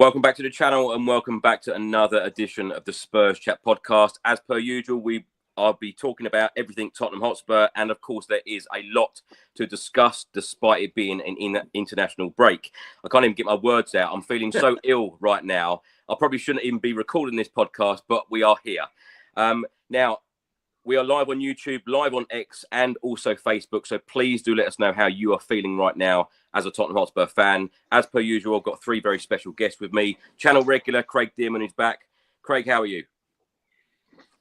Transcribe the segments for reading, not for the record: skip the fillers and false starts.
Welcome back to the channel and welcome back to another edition of the Spurs Chat podcast. As per usual, I'll be talking about everything Tottenham Hotspur, and of course there is a lot to discuss despite it being an international break. I can't even get my words out. I'm feeling so ill right now. I probably shouldn't even be recording this podcast, but we are here. Now, we are live on YouTube, live on X, and also Facebook. So please do let us know how you are feeling right now as a Tottenham Hotspur fan. As per usual, I've got three very special guests with me. Channel regular Craig Dearman is back. Craig, how are you?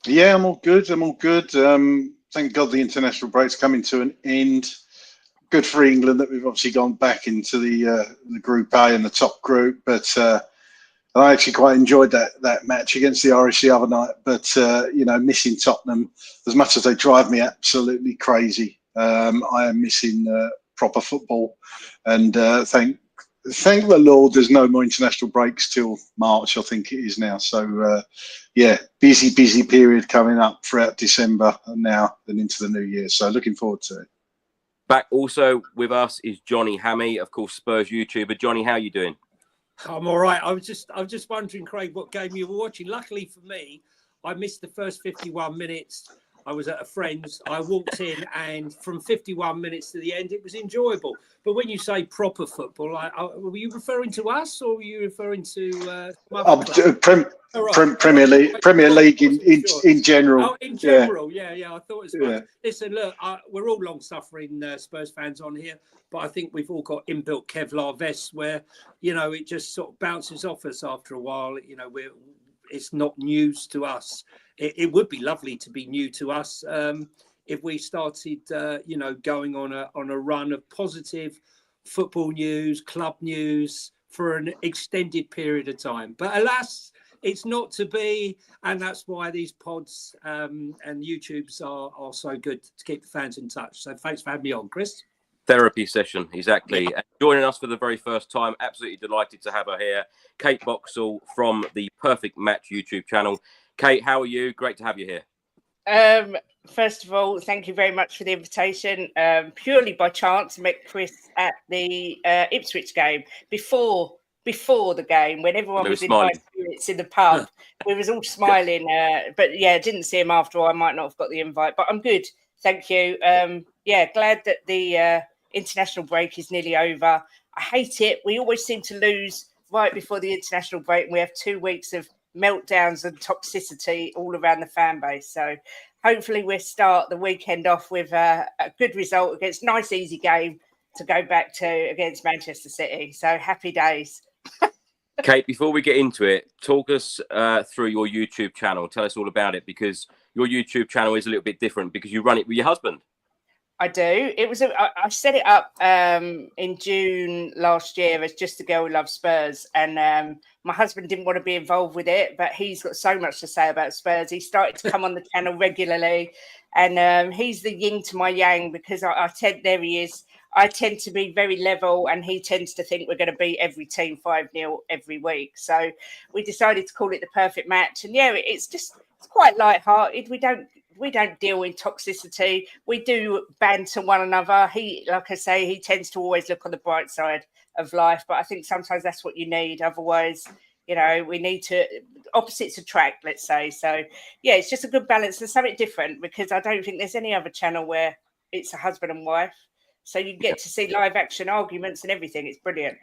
Yeah, I'm all good. Thank God the international break's coming to an end. Good for England that we've obviously gone back into the Group A and the top group. But I actually quite enjoyed that match against the Irish the other night. But, missing Tottenham, as much as they drive me absolutely crazy, I am missing proper football. And thank the Lord there's no more international breaks till March, I think it is now. So, busy period coming up throughout December and now and into the new year. So looking forward to it. Back also with us is Jonny Hamme, of course, Spurs YouTuber. Jonny, how are you doing? I'm all right. I was just wondering, Craig, what game you were watching. Luckily for me, I missed the first 51 minutes. I was at a friend's. I walked in, and from 51 minutes to the end, it was enjoyable. But when you say proper football, were you referring to us, or were you referring to Premier League in general? Oh, in general, yeah. I thought it was fun. Listen, look, we're all long-suffering Spurs fans on here, but I think we've all got inbuilt Kevlar vests where, it just sort of bounces off us after a while. It's not news to us. It would be lovely to be new to us if we started, going on a run of positive football news, club news for an extended period of time. But alas, it's not to be, and that's why these pods and YouTubes are so good to keep the fans in touch. So thanks for having me on, Chris. Therapy session, exactly. And joining us for the very first time, absolutely delighted to have her here, Kate Boxell from the Perfect Match YouTube channel. Kate, how are you? Great to have you here. First of all, thank you very much for the invitation. Purely by chance, met Chris at the Ipswich game before the game when everyone was in high spirits in the pub. We was all smiling, but didn't see him after all. I might not have got the invite, but I'm good. Thank you. Glad that the international break is nearly over. I hate it. We always seem to lose right before the international break, and we have 2 weeks of meltdowns and toxicity all around the fan base. So hopefully we'll start the weekend off with a good result against a nice, easy game to go back to against Manchester City. So happy days. Kate, before we get into it, talk us through your YouTube channel. Tell us all about it, because your YouTube channel is a little bit different because you run it with your husband. I do. I set it up in June last year as just a girl who loves Spurs, and my husband didn't want to be involved with it, but he's got so much to say about Spurs. He started to come on the channel regularly, and he's the yin to my yang because I tend to be very level, and he tends to think we're going to beat every team 5-0 every week. So we decided to call it the Perfect Match, and it's quite light-hearted. We don't deal in toxicity. We do banter one another. Like I say, he tends to always look on the bright side of life, but I think sometimes that's what you need. Otherwise, we need to opposites attract, let's say. So it's just a good balance and something different, because I don't think there's any other channel where it's a husband and wife. So you get to see live action arguments and everything. It's brilliant.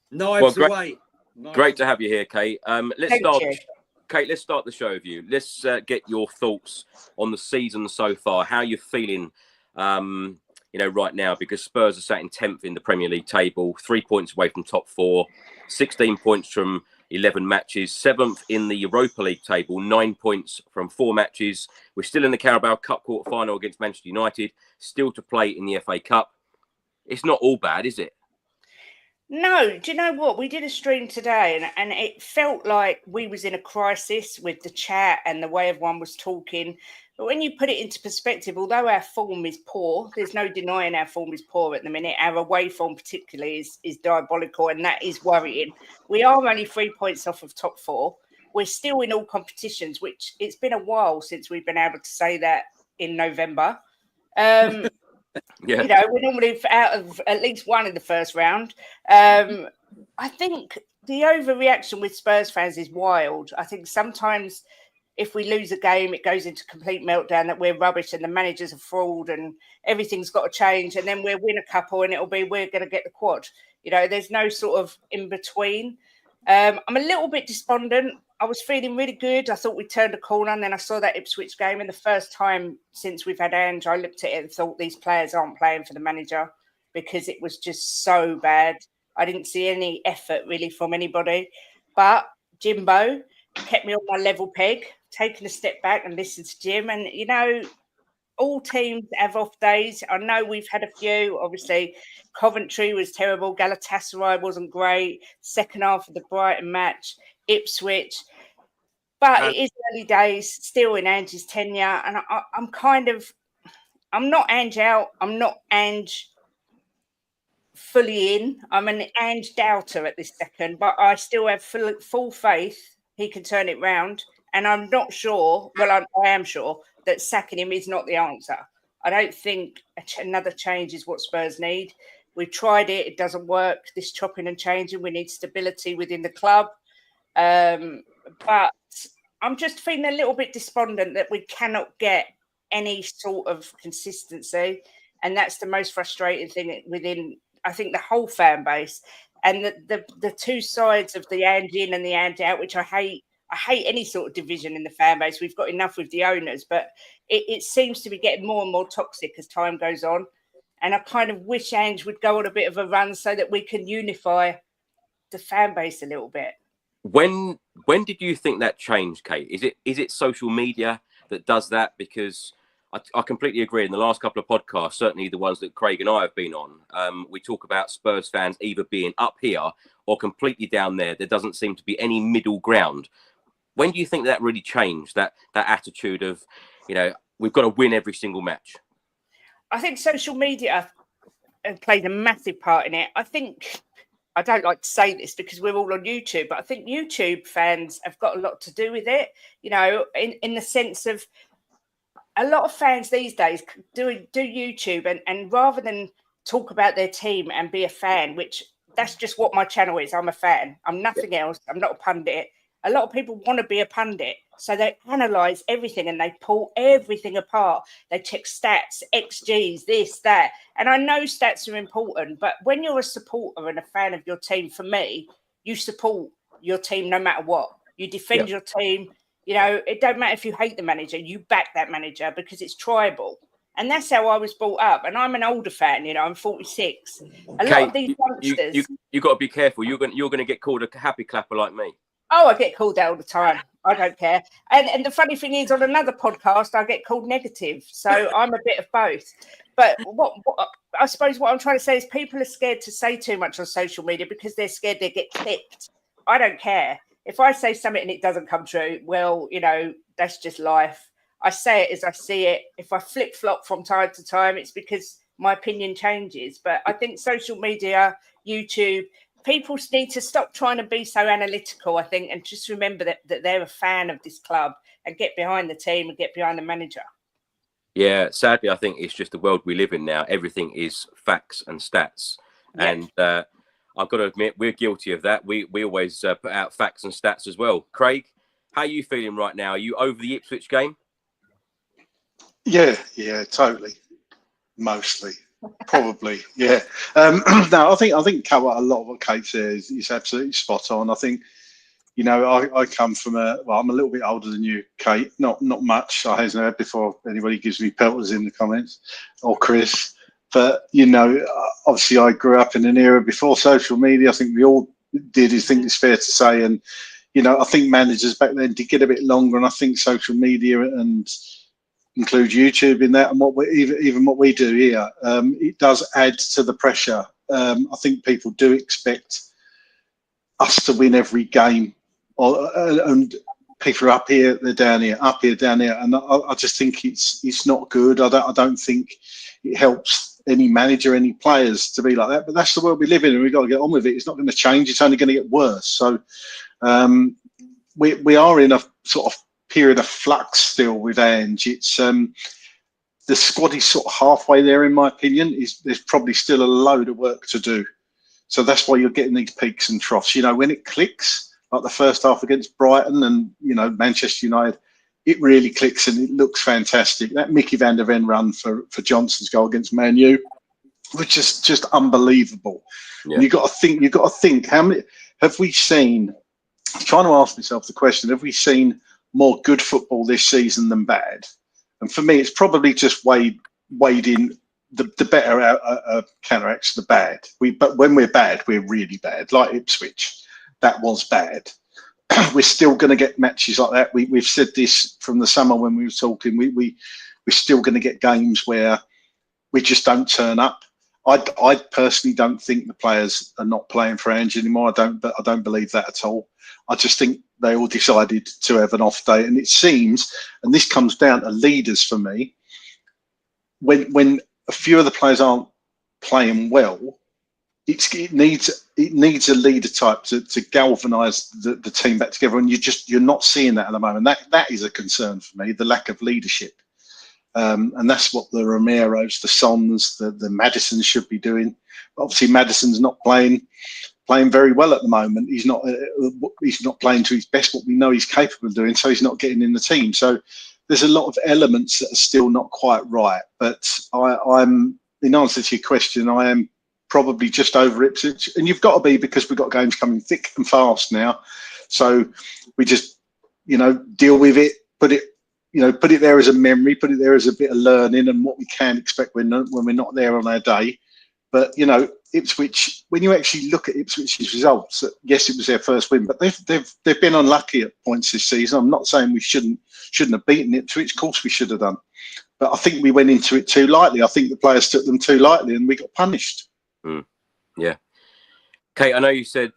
Knives away. Great to have you here, Kate. Kate, let's start the show with you. Let's get your thoughts on the season so far. How you're feeling, right now, because Spurs are sat in 10th in the Premier League table, 3 points away from top 4, 16 points from 11 matches, 7th in the Europa League table, 9 points from 4 matches. We're still in the Carabao Cup quarter-final against Manchester United, still to play in the FA Cup. It's not all bad, is it? No, do you know what? We did a stream today, and it felt like we was in a crisis with the chat and the way everyone was talking. But when you put it into perspective, although our form is poor, there's no denying our form is poor at the minute. Our away form particularly is diabolical, and that is worrying. We are only 3 points off of top 4. We're still in all competitions, which it's been a while since we've been able to say that in November. We're normally out of at least one in the first round. I think the overreaction with Spurs fans is wild. I think sometimes if we lose a game, it goes into complete meltdown that we're rubbish and the manager's a fraud and everything's got to change. And then we'll win a couple and it'll be, we're going to get the quad. You know, there's no sort of in between. I'm a little bit despondent. I was feeling really good. I thought we turned a corner, and then I saw that Ipswich game. And the first time since we've had Ange, I looked at it and thought these players aren't playing for the manager because it was just so bad. I didn't see any effort really from anybody. But Jimbo kept me on my level peg, taking a step back and listened to Jim. And, you know, all teams have off days. I know we've had a few. Obviously, Coventry was terrible. Galatasaray wasn't great. Second half of the Brighton match, Ipswich. But it is early days, still in Ange's tenure. And I'm not Ange out. I'm not Ange fully in. I'm an Ange doubter at this second. But I still have full faith he can turn it round. And I'm not sure, well, I am sure that sacking him is not the answer. I don't think another change is what Spurs need. We've tried it. It doesn't work. This chopping and changing. We need stability within the club. But I'm just feeling a little bit despondent that we cannot get any sort of consistency. And that's the most frustrating thing within, I think, the whole fan base. And the two sides of the Ange in and the Ange out, which I hate. I hate any sort of division in the fan base. We've got enough with the owners, but it seems to be getting more and more toxic as time goes on. And I kind of wish Ange would go on a bit of a run so that we can unify the fan base a little bit. When did you think that changed, Kate? Is it social media that does that? Because I completely agree. In the last couple of podcasts, certainly the ones that Craig and I have been on, we talk about Spurs fans either being up here or completely down there. There doesn't seem to be any middle ground. When do you think that really changed, that attitude of, you know, we've got to win every single match? I think social media played a massive part in it. I think, I don't like to say this because we're all on YouTube, but I think YouTube fans have got a lot to do with it, you know, in the sense of a lot of fans these days do YouTube and rather than talk about their team and be a fan, which that's just what my channel is. I'm a fan. I'm nothing else. I'm not a pundit. A lot of people want to be a pundit. So they analyse everything and they pull everything apart. They check stats, XGs, this, that. And I know stats are important, but when you're a supporter and a fan of your team, for me, you support your team no matter what. You defend your team. You know, it don't matter if you hate the manager, you back that manager because it's tribal. And that's how I was brought up. And I'm an older fan, you know, I'm 46. A lot of these youngsters... You got to be careful. You're going to get called a happy clapper like me. Oh, I get called out all the time. I don't care. And the funny thing is, on another podcast, I get called negative. So I'm a bit of both. But what I suppose what I'm trying to say is people are scared to say too much on social media because they're scared they get clipped. I don't care. If I say something and it doesn't come true, well, you know, that's just life. I say it as I see it. If I flip-flop from time to time, it's because my opinion changes. But I think social media, YouTube... people need to stop trying to be so analytical, I think, and just remember that they're a fan of this club and get behind the team and get behind the manager. Yeah, sadly, I think it's just the world we live in now. Everything is facts and stats. Yeah. And I've got to admit, we're guilty of that. We always put out facts and stats as well. Craig, how are you feeling right now? Are you over the Ipswich game? Yeah, totally. Mostly. Probably, yeah. No, I think a lot of what Kate says is absolutely spot on. I think, you know, I come from I'm a little bit older than you, Kate. Not much. I haven't heard before anybody gives me pelters in the comments, or Chris. But you know, obviously, I grew up in an era before social media. I think we all did. I think it's fair to say, and you know, I think managers back then did get a bit longer, and I think social media and include YouTube in that, and even what we do here, it does add to the pressure. I think people do expect us to win every game, and people are up here, they're down here, up here, down here, and I just think it's not good. I don't think it helps any manager, any players to be like that. But that's the world we live in, and we've got to get on with it. It's not going to change. It's only going to get worse. So we are in a sort of period of flux still with Ange. It's the squad is sort of halfway there, in my opinion. There's probably still a load of work to do. So that's why you're getting these peaks and troughs. You know, when it clicks, like the first half against Brighton and, you know, Manchester United, it really clicks and it looks fantastic. That Mickey van der Ven run for Johnson's goal against Man U was just unbelievable. Yeah. And you've got to think, how many have we seen? I'm trying to ask myself the question, have we seen more good football this season than bad? And for me, it's probably just weighed in the better counteracts the bad. But when we're bad, we're really bad. Like Ipswich, that was bad. We're still going to get matches like that. We've said this from the summer when we were talking. We're still going to get games where we just don't turn up. I personally don't think the players are not playing for Ange anymore. I don't believe that at all. I just think they all decided to have an off day, and it seems, and this comes down to leaders for me. When a few of the players aren't playing well, it needs a leader type to galvanise the team back together, and you're not seeing that at the moment. That is a concern for me, the lack of leadership, and that's what the Romeros, the Sons, the Maddisons should be doing. Obviously, Maddison's not playing very well at the moment. He's not playing to his best, what we know he's capable of doing, so he's not getting in the team. So there's a lot of elements that are still not quite right. But I'm, in answer to your question, I am probably just over Ipswich, and you've got to be, because we've got games coming thick and fast now. So we just, you know, deal with it, put it there as a memory, put it there as a bit of learning and what we can expect when we're not there on our day. But, you know, Ipswich, when you actually look at Ipswich's results, yes, it was their first win, but they've been unlucky at points this season. I'm not saying we shouldn't have beaten Ipswich. Of course we should have done. But I think we went into it too lightly. I think the players took them too lightly and we got punished. Yeah. Kate, I know you said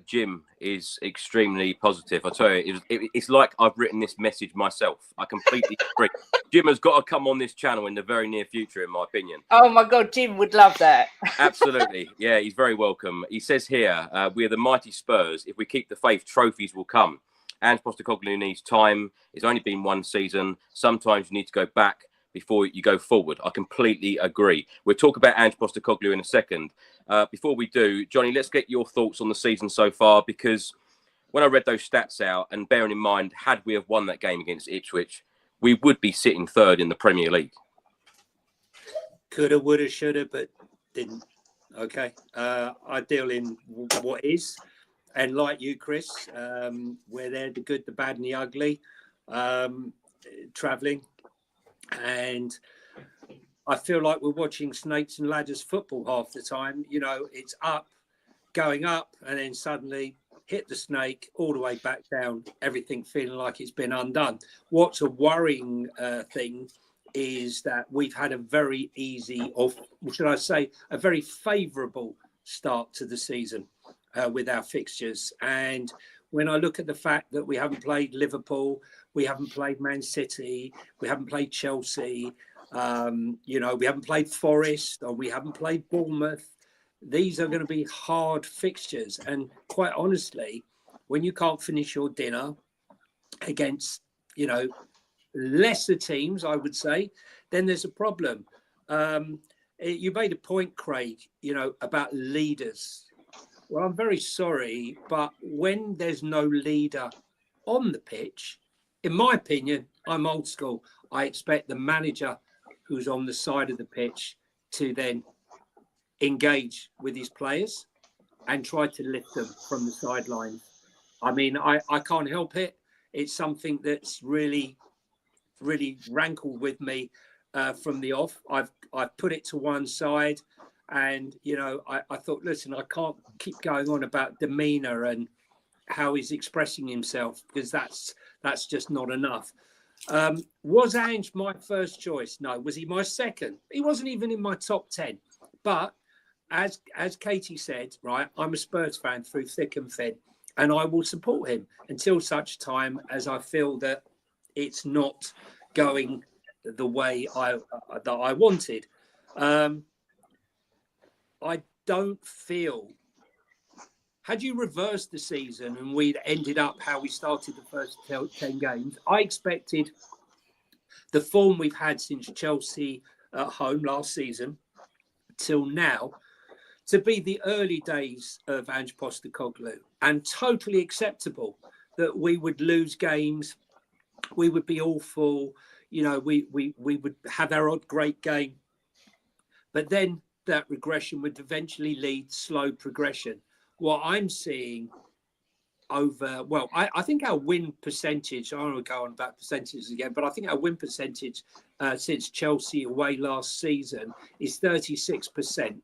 Jim is extremely positive. I tell you, it's like I've written this message myself. I completely agree. Jim has got to come on this channel in the very near future, in my opinion. Oh my God, Jim would love that. Absolutely. Yeah, he's very welcome. He says here, we are the mighty Spurs. If we keep the faith, trophies will come. And Postecoglou needs time. It's only been one season. Sometimes you need to go back before you go forward. I completely agree. We'll talk about Ange Postecoglou in a second. Before we do, Jonny, let's get your thoughts on the season so far, because when I read those stats out, and bearing in mind, had we have won that game against Ipswich, we would be sitting third in the Premier League. Coulda, woulda, shoulda, but didn't. Okay. I deal in what is. And like you, Chris, we're there, the good, the bad and the ugly, travelling. And I feel like we're watching snakes and ladders football half the time. You know, it's going up, and then suddenly hit the snake all the way back down, everything feeling like it's been undone. What's a worrying thing is that we've had a very easy, or should I say, a very favourable start to the season with our fixtures. And when I look at the fact that we haven't played Liverpool, we haven't played Man City, we haven't played Chelsea, you know, we haven't played Forest, or we haven't played Bournemouth. These are going to be hard fixtures. And quite honestly, when you can't finish your dinner against, you know, lesser teams, I would say, then there's a problem. You made a point, Craig, you know, about leaders. Well, I'm very sorry, but when there's no leader on the pitch, in my opinion, I'm old school. I expect the manager who's on the side of the pitch to then engage with his players and try to lift them from the sidelines. I mean, I can't help it. It's something that's really rankled with me from the off. I've put it to one side. And, you know, I thought, listen, I can't keep going on about demeanour and how he's expressing himself, because that's just not enough. Was Ange my first choice? No. Was he my second? He wasn't even in my top 10. But as Katie said, right, I'm a Spurs fan through thick and thin, and I will support him until such time as I feel that it's not going the way that I wanted. I don't feel, had you reversed the season and we'd ended up how we started the first 10 games, I expected the form we've had since Chelsea at home last season till now to be the early days of Ange Postecoglou, and totally acceptable that we would lose games, we would be awful, you know, we would have our odd great game, but then that regression would eventually lead slow progression. What I'm seeing over, well, I think our win percentage, I don't want to go on about percentages again, but I think our win percentage since Chelsea away last season is 36%,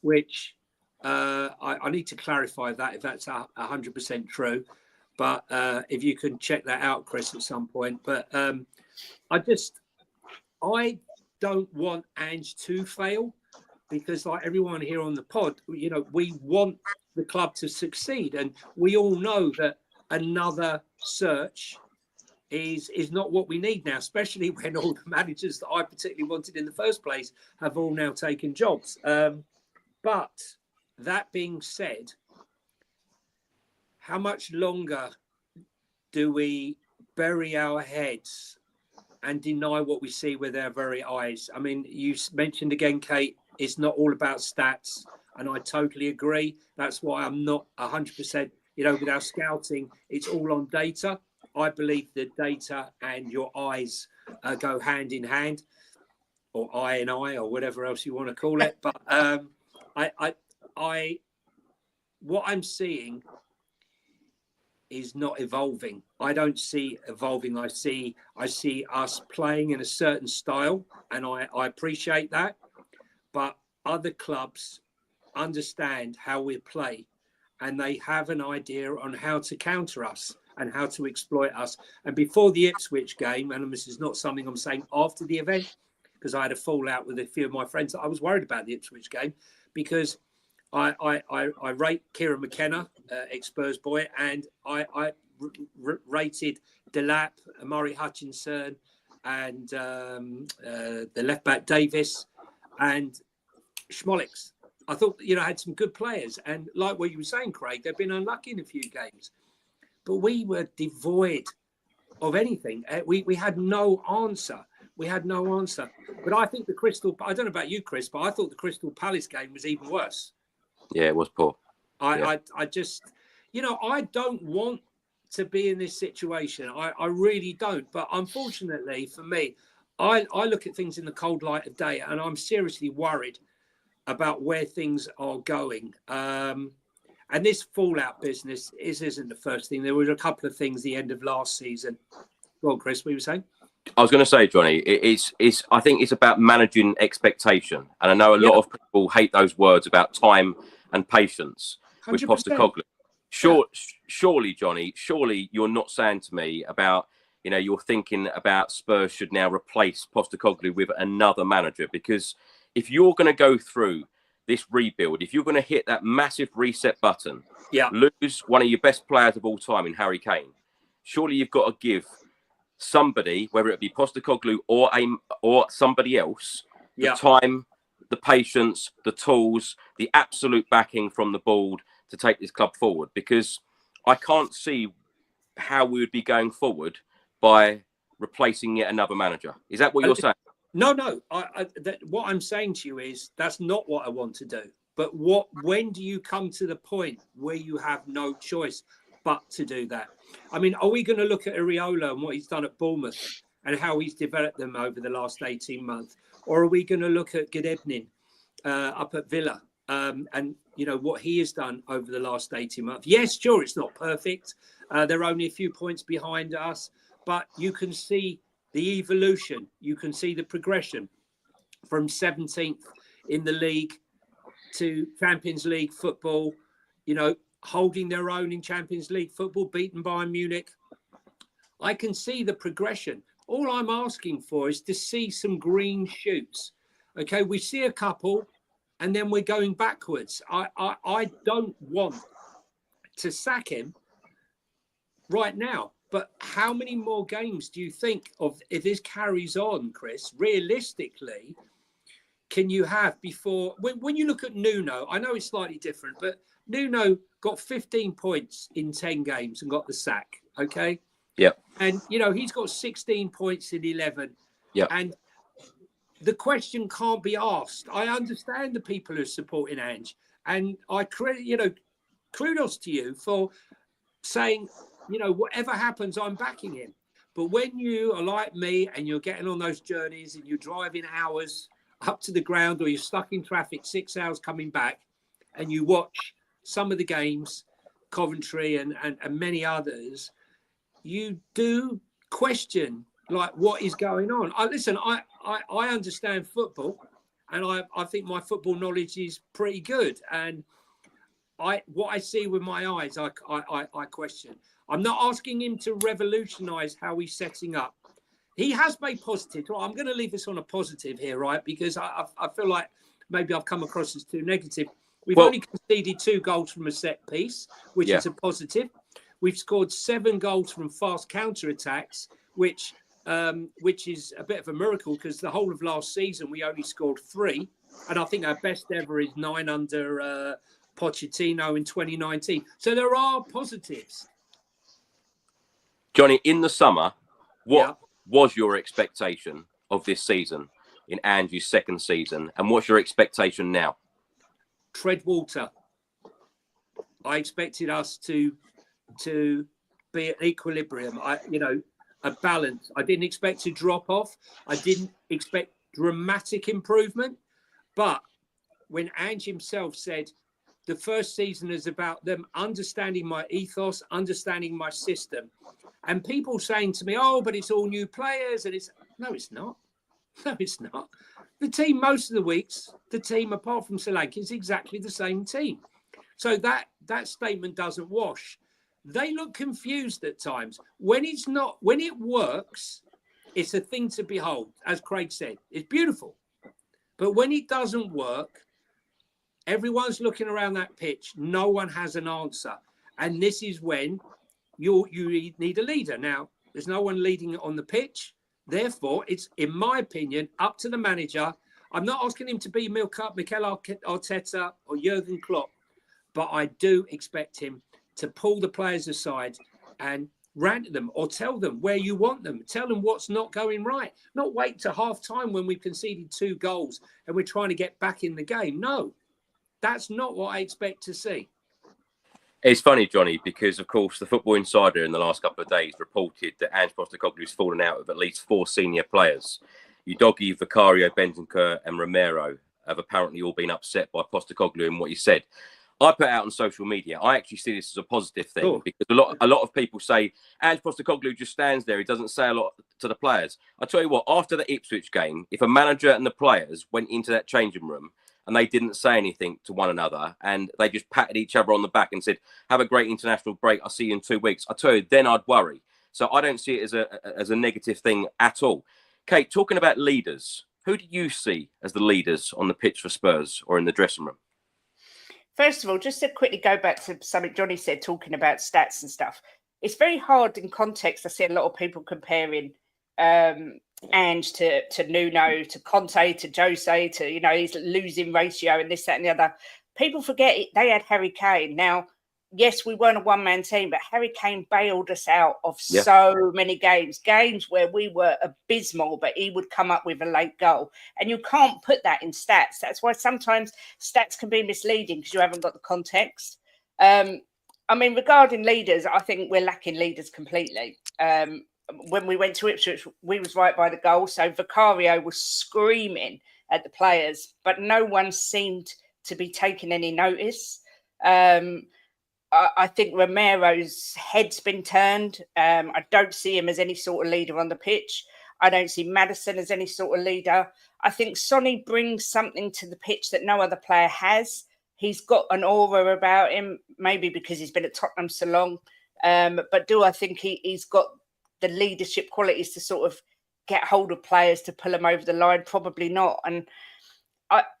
which I need to clarify that if that's 100% true. But if you can check that out, Chris, at some point. But I don't want Ange to fail, because like everyone here on the pod, you know, we want the club to succeed, and we all know that another search is not what we need now, especially when all the managers that I particularly wanted in the first place have all now taken jobs. But that being said, how much longer do we bury our heads and deny what we see with our very eyes? I mean, you mentioned again, Kate, it's not all about stats, and I totally agree. That's why I'm not 100%, you know, with our scouting, it's all on data. I believe that data and your eyes go hand in hand, or eye and eye, or whatever else you want to call it. But what I'm seeing is not evolving. I don't see evolving. I see us playing in a certain style, and I appreciate that. But other clubs understand how we play, and they have an idea on how to counter us and how to exploit us. And before the Ipswich game, and this is not something I'm saying after the event, because I had a fallout with a few of my friends, I was worried about the Ipswich game, because I rate Kieran McKenna, ex-Spurs boy, and I rated Delap, Murray Hutchinson, and the left-back Davis, and Schmolix. I thought, you know, had some good players. And like what you were saying, Craig, they've been unlucky in a few games. But we were devoid of anything. We had no answer. We had no answer. But I think I don't know about you, Chris, but I thought the Crystal Palace game was even worse. Yeah, it was poor. I just, you know, I don't want to be in this situation. I really don't. But unfortunately for me, I look at things in the cold light of day, and I'm seriously worried about where things are going. And this fallout business isn't the first thing. There were a couple of things the end of last season. Go on, Chris, what were you saying? I was going to say, Johnny, I think it's about managing expectation. And I know a lot of people hate those words about time and patience 100%. With Postecoglou. Surely, Johnny, you're not saying to me about, you know, you're thinking about Spurs should now replace Postecoglou with another manager. Because if you're going to go through this rebuild, if you're going to hit that massive reset button, lose one of your best players of all time in Harry Kane, surely you've got to give somebody, whether it be Postecoglou or somebody else, the time, the patience, the tools, the absolute backing from the board to take this club forward. Because I can't see how we would be going forward by replacing yet another manager. Is that what you're saying? No. What I'm saying to you is that's not what I want to do. But when do you come to the point where you have no choice but to do that? I mean, are we going to look at Areola and what he's done at Bournemouth and how he's developed them over the last 18 months? Or are we going to look at Gedebnin up at Villa and, you know, what he has done over the last 18 months? Yes, sure, it's not perfect. They're only a few points behind us, but you can see the evolution. You can see the progression from 17th in the league to Champions League football, you know, holding their own in Champions League football, beaten Bayern Munich. I can see the progression. All I'm asking for is to see some green shoots. Okay, we see a couple and then we're going backwards. I don't want to sack him right now. But how many more games do you think of, if this carries on, Chris, realistically, can you have before? When you look at Nuno, I know it's slightly different, but Nuno got 15 points in 10 games and got the sack, okay? Yeah. And, you know, he's got 16 points in 11. Yeah. And the question can't be asked. I understand the people who are supporting Ange. And I credit, kudos to you for saying, whatever happens, I'm backing him. But when you are like me and you're getting on those journeys and you're driving hours up to the ground, or you're stuck in traffic 6 hours coming back, and you watch some of the games, Coventry and many others, you do question like what is going on. I understand football, and I think my football knowledge is pretty good. And what I see with my eyes, I question. I'm not asking him to revolutionise how he's setting up. He has made positive. Well, I'm going to leave this on a positive here, right? Because I feel like maybe I've come across as too negative. We've only conceded 2 goals from a set piece, which is a positive. We've scored 7 goals from fast counter-attacks, which is a bit of a miracle because the whole of last season we only scored 3. And I think our best ever is 9 under Pochettino in 2019. So there are positives. Jonny, in the summer, what was your expectation of this season in Angie's second season? And what's your expectation now? Tread water. I expected us to be at equilibrium. A balance. I didn't expect to drop off. I didn't expect dramatic improvement. But when Ange himself said the first season is about them understanding my ethos, understanding my system, and people saying to me, "Oh, but it's all new players," and it's not. No, it's not. The team, most of the weeks, apart from Sri Lanka, is exactly the same team. So that statement doesn't wash. They look confused at times. When it works, it's a thing to behold. As Craig said, it's beautiful. But when it doesn't work, everyone's looking around that pitch. No one has an answer. And this is when you need a leader. Now, there's no one leading it on the pitch. Therefore, it's, in my opinion, up to the manager. I'm not asking him to be Mikel Arteta or Jurgen Klopp, but I do expect him to pull the players aside and rant at them or tell them where you want them. Tell them what's not going right. Not wait to half time when we've conceded 2 goals and we're trying to get back in the game. No, that's not what I expect to see. It's funny, Jonny, because, of course, the Football Insider in the last couple of days reported that Ange Postecoglou's fallen out with at least 4 senior players. Udogie, Vicario, Bentancur and Romero have apparently all been upset by Postecoglou and what he said. I put out on social media, I actually see this as a positive thing because a lot of people say Ange Postecoglou just stands there. He doesn't say a lot to the players. I tell you what, after the Ipswich game, if a manager and the players went into that changing room and they didn't say anything to one another and they just patted each other on the back and said, "Have a great international break. I'll see you in 2 weeks." I tell you, then I'd worry. So I don't see it as a negative thing at all. Kate, talking about leaders, who do you see as the leaders on the pitch for Spurs or in the dressing room? First of all, just to quickly go back to something Jonny said, talking about stats and stuff. It's very hard in context. I see a lot of people comparing Ange to Nuno, to Conte, to Jose, to, his losing ratio and this, that and the other. People forget they had Harry Kane. Now, yes, we weren't a one-man team, but Harry Kane bailed us out of so many games where we were abysmal, but he would come up with a late goal. And you can't put that in stats. That's why sometimes stats can be misleading because you haven't got the context. Regarding leaders, I think we're lacking leaders completely. When we went to Ipswich, we was right by the goal. So Vicario was screaming at the players, but no one seemed to be taking any notice. I think Romero's head's been turned. I don't see him as any sort of leader on the pitch. I don't see Maddison as any sort of leader. I think Sonny brings something to the pitch that no other player has. He's got an aura about him, maybe because he's been at Tottenham so long. But do I think he's got the leadership qualities to sort of get hold of players to pull them over the line? Probably not. And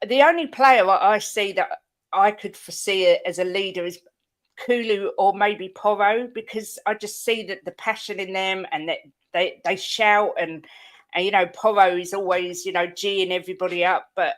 the only player I see that I could foresee as a leader is Kulu or maybe Porro, because I just see that the passion in them and that they shout and Porro is always, geeing everybody up. But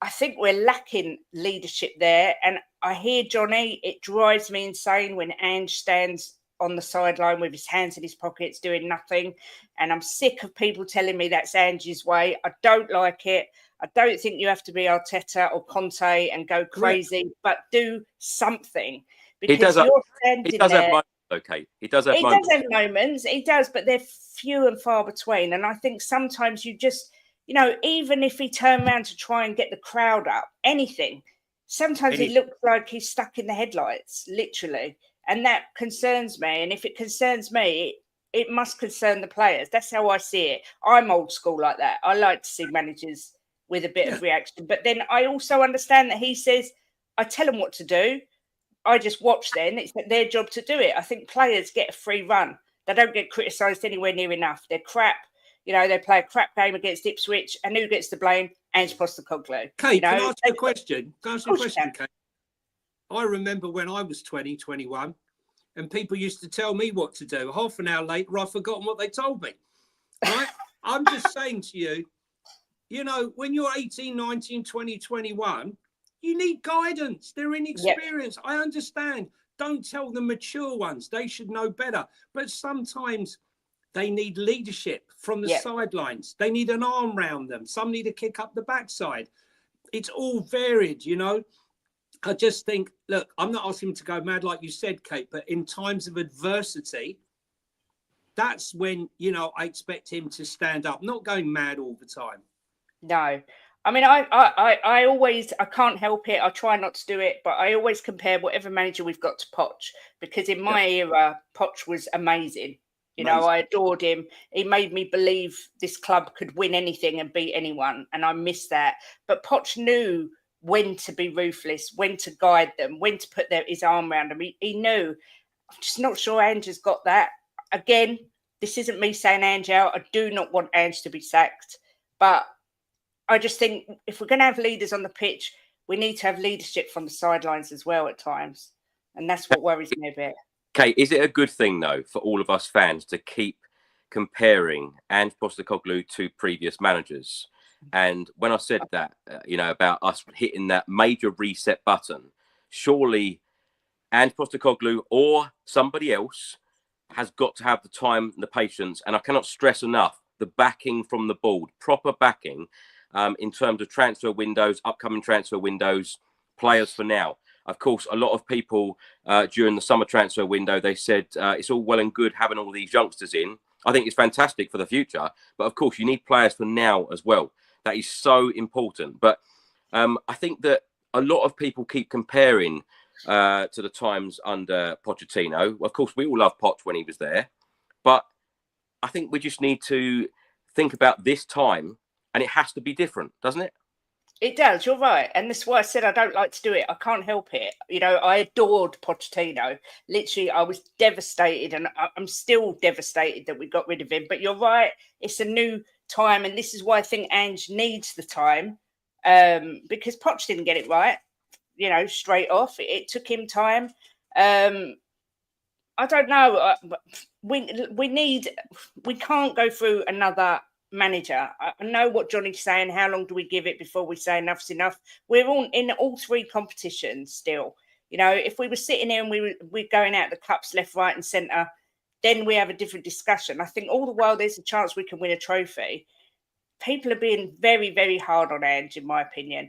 I think we're lacking leadership there. And I hear Jonny, it drives me insane when Ange stands on the sideline with his hands in his pockets doing nothing. And I'm sick of people telling me that's Ange's way. I don't like it. I don't think you have to be Arteta or Conte and go crazy, but do something. Because you're standing there. Okay, he does have moments. He does have moments. He does, but they're few and far between. And I think sometimes you just, even if he turned around to try and get the crowd up, anything, sometimes it looks like he's stuck in the headlights, literally. And that concerns me. And if it concerns me, it must concern the players. That's how I see it. I'm old school like that. I like to see managers with a bit of reaction. But then I also understand that he says, I tell them what to do. I just watch then. It's their job to do it. I think players get a free run. They don't get criticised anywhere near enough. They're crap. They play a crap game against Ipswich. And who gets the blame? Ange Postecoglou. Kate, can I ask you a question? Kate? I remember when I was 20, 21, and people used to tell me what to do. Half an hour later, I've forgotten what they told me. Right? I'm just saying to you, when you're 18, 19, 20, 21, you need guidance. They're inexperienced. Yep. I understand. Don't tell the mature ones. They should know better. But sometimes they need leadership from the sidelines. They need an arm round them. Some need a kick up the backside. It's all varied, I just think, look, I'm not asking him to go mad like you said, Kate, but in times of adversity, that's when, I expect him to stand up, not going mad all the time. No. I mean, I can't help it. I try not to do it, but I always compare whatever manager we've got to Poch, because in my era, Poch was amazing. I adored him. He made me believe this club could win anything and beat anyone, and I miss that. But Poch knew when to be ruthless, when to guide them, when to put his arm around them. He knew. I'm just not sure Ange has got that. Again, this isn't me saying Ange out. I do not want Ange to be sacked, but I just think if we're going to have leaders on the pitch, we need to have leadership from the sidelines as well at times. And that's what worries me a bit. Kate, is it a good thing, though, for all of us fans to keep comparing Ange Postecoglou to previous managers? And when I said that, about us hitting that major reset button, surely Ange Postecoglou or somebody else has got to have the time and the patience. And I cannot stress enough the backing from the board, proper backing. In terms of transfer windows, upcoming transfer windows, players for now. Of course, a lot of people during the summer transfer window, they said it's all well and good having all these youngsters in. I think it's fantastic for the future. But of course, you need players for now as well. That is so important. But I think that a lot of people keep comparing to the times under Pochettino. Of course, we all love Poch when he was there. But I think we just need to think about this time. And it has to be different, doesn't it? It does. You're right. And that's why I said I don't like to do it. I can't help it. I adored Pochettino. Literally, I was devastated. And I'm still devastated that we got rid of him. But you're right. It's a new time. And this is why I think Ange needs the time. Because Poch didn't get it right, straight off. It took him time. I don't know. We can't go through another manager. I know what Jonny's saying. How long do we give it before we say enough's enough? We're all in all three competitions still. If we were sitting here and we're going out the cups left, right, and centre, then we have a different discussion. I think all the while there's a chance we can win a trophy. People are being very, very hard on Ange, in my opinion.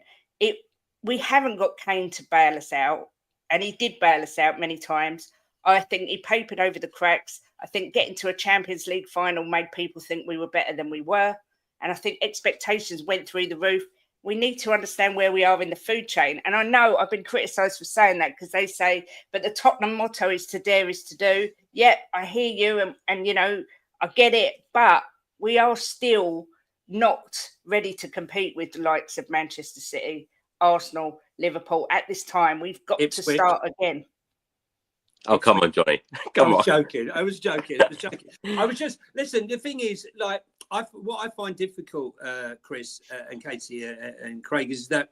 We haven't got Kane to bail us out, and he did bail us out many times. I think he papered over the cracks. I think getting to a Champions League final made people think we were better than we were. And I think expectations went through the roof. We need to understand where we are in the food chain. And I know I've been criticised for saying that because they say, but the Tottenham motto is to dare is to do. Yeah, I hear you. And I get it. But we are still not ready to compete with the likes of Manchester City, Arsenal, Liverpool at this time. We've got to start again. Oh, come on, Jonny. Come on. I was joking. I was just, listen, the thing is, what I find difficult, Chris and Katie and Craig, is that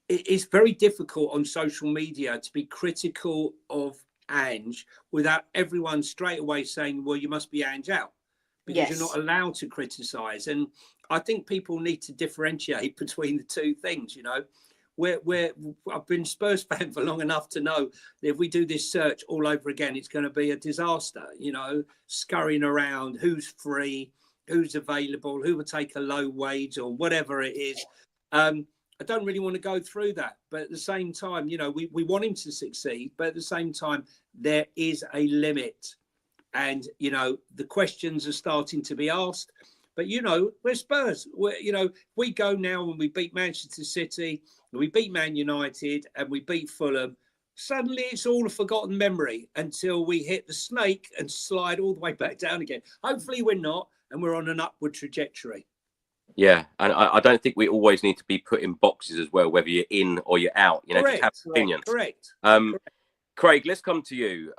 it's very difficult on social media to be critical of Ange without everyone straight away saying, well, you must be Ange out, because you're not allowed to criticise. And I think people need to differentiate between the two things, I've been Spurs fan for long enough to know that if we do this search all over again, it's going to be a disaster, scurrying around, who's free, who's available, who will take a low wage or whatever it is. I don't really want to go through that. But at the same time, you know, we want him to succeed. But at the same time, there is a limit. And, you know, the questions are starting to be asked. But, you know, we're Spurs. You know, we go now and we beat Manchester City, we beat Man United and we beat Fulham. Suddenly it's all a forgotten memory until we hit the snake and slide all the way back down again. Hopefully we're not, and we're on an upward trajectory. Yeah, and I don't think we always need to be put in boxes as well, whether you're in or you're out. You know, Correct, just have opinions. Correct. Craig, let's come to you.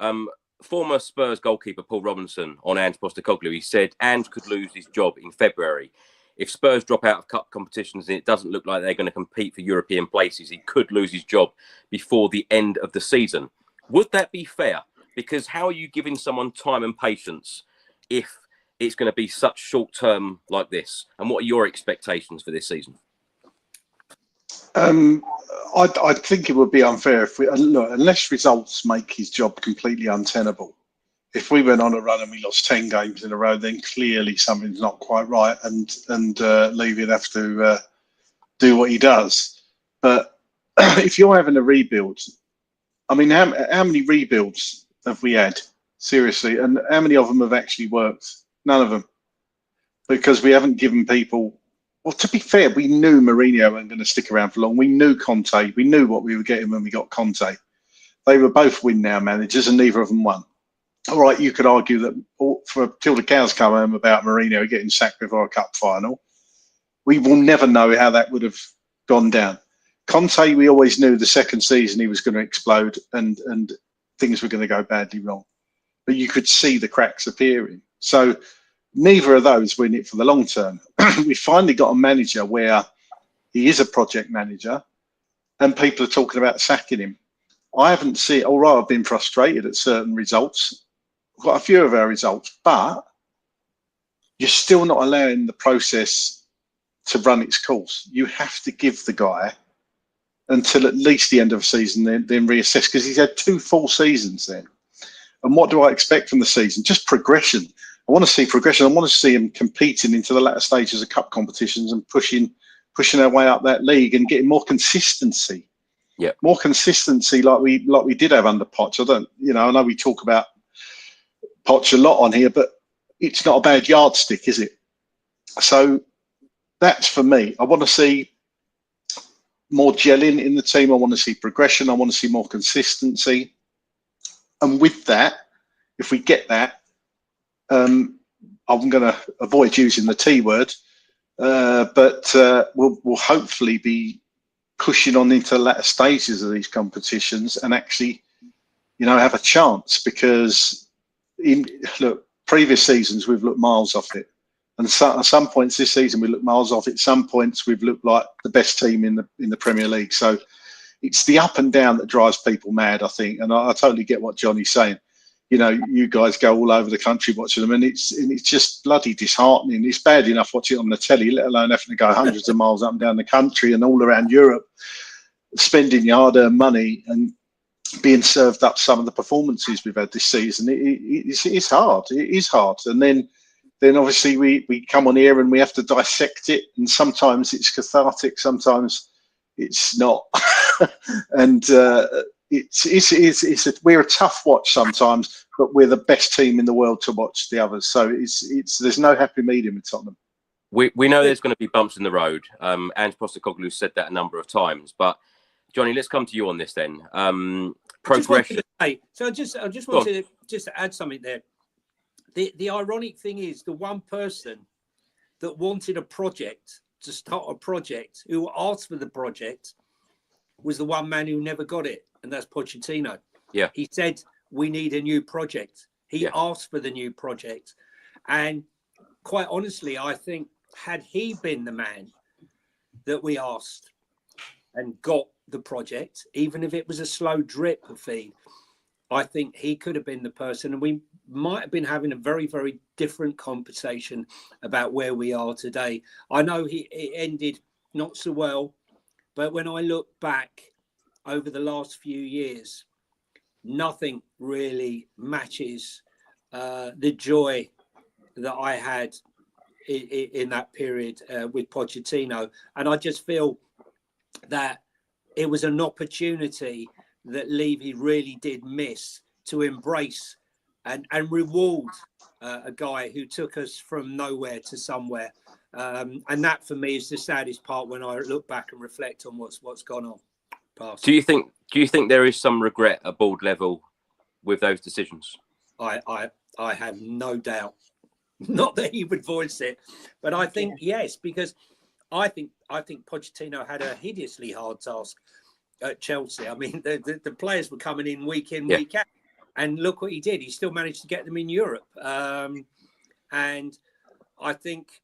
Former Spurs goalkeeper Paul Robinson on Ange Postecoglou, he said Ange could lose his job in February. If Spurs drop out of cup competitions and it doesn't look like they're going to compete for European places, he could lose his job before the end of the season. Would that be fair? Because how are you giving someone time and patience if it's going to be such short term like this? And what are your expectations for this season? I think it would be unfair if we look, unless results make his job completely untenable. If we went on a run and we lost 10 games in a row, then clearly something's not quite right, and Levy'd have to do what he does. But if you're having a rebuild, I mean, how many rebuilds have we had? Seriously, and how many of them have actually worked? None of them, because we haven't given people. Well, to be fair, we knew Mourinho weren't going to stick around for long. We knew Conte. We knew what we were getting when we got Conte. They were both win-now managers, and neither of them won. All right, you could argue that till the cows come home about Mourinho getting sacked before a cup final. We will never know how that would have gone down. Conte, we always knew the second season he was going to explode and things were going to go badly wrong. But you could see the cracks appearing. So neither of those win it for the long term. We finally got a manager where he is a project manager and people are talking about sacking him. I haven't seen, all right, I've been frustrated at certain results, quite a few of our results, but you're still not allowing the process to run its course. You have to give the guy until at least the end of the season, then reassess, because he's had 2 full seasons then. And what do I expect from the season? Just progression. I want to see progression. I want to see him competing into the latter stages of cup competitions and pushing our way up that league and getting more consistency. Yeah, more consistency like we did have under Poch. I know we talk about Poch a lot on here, but it's not a bad yardstick, is it? So that's for me. I want to see more gelling in the team. I want to see progression. I want to see more consistency. And with that, if we get that, I'm going to avoid using the T word, but we'll hopefully be pushing on into the latter stages of these competitions and actually, have a chance, because previous seasons we've looked miles off it. And at some points this season we looked miles off it. Some points we've looked like the best team in the Premier League. So it's the up and down that drives people mad, I think. And I totally get what Jonny's saying. You guys go all over the country watching them, and it's just bloody disheartening. It's bad enough watching it on the telly, let alone having to go hundreds of miles up and down the country and all around Europe, spending your hard-earned money and being served up some of the performances we've had this season. It's hard. It is hard. And then obviously we come on here and we have to dissect it, and sometimes it's cathartic, sometimes it's not. And we're a tough watch sometimes, but we're the best team in the world to watch the others. So there's no happy medium with Tottenham. We know there's going to be bumps in the road. Ange Postecoglou said that a number of times. But Jonny, let's come to you on this then. Progression. I just want to add something there. The ironic thing is, the one person that wanted a project, to start a project, who asked for the project, was the one man who never got it, and that's Pochettino. Yeah. He said, we need a new project. He asked for the new project. And quite honestly, I think had he been the man that we asked and got the project, even if it was a slow drip feed, I think he could have been the person, and we might have been having a very, very different conversation about where we are today. I know it ended not so well, but when I look back over the last few years, nothing really matches the joy that I had in that period with Pochettino. And I just feel that it was an opportunity that Levy really did miss to embrace and reward a guy who took us from nowhere to somewhere. And that for me is the saddest part when I look back and reflect on what's gone on past. Do you think there is some regret at board level with those decisions? I have no doubt. Not that he would voice it, but I think yes, because I think Pochettino had a hideously hard task at Chelsea. I mean, the players were coming in, week out, and look what he did. He still managed to get them in Europe. And I think,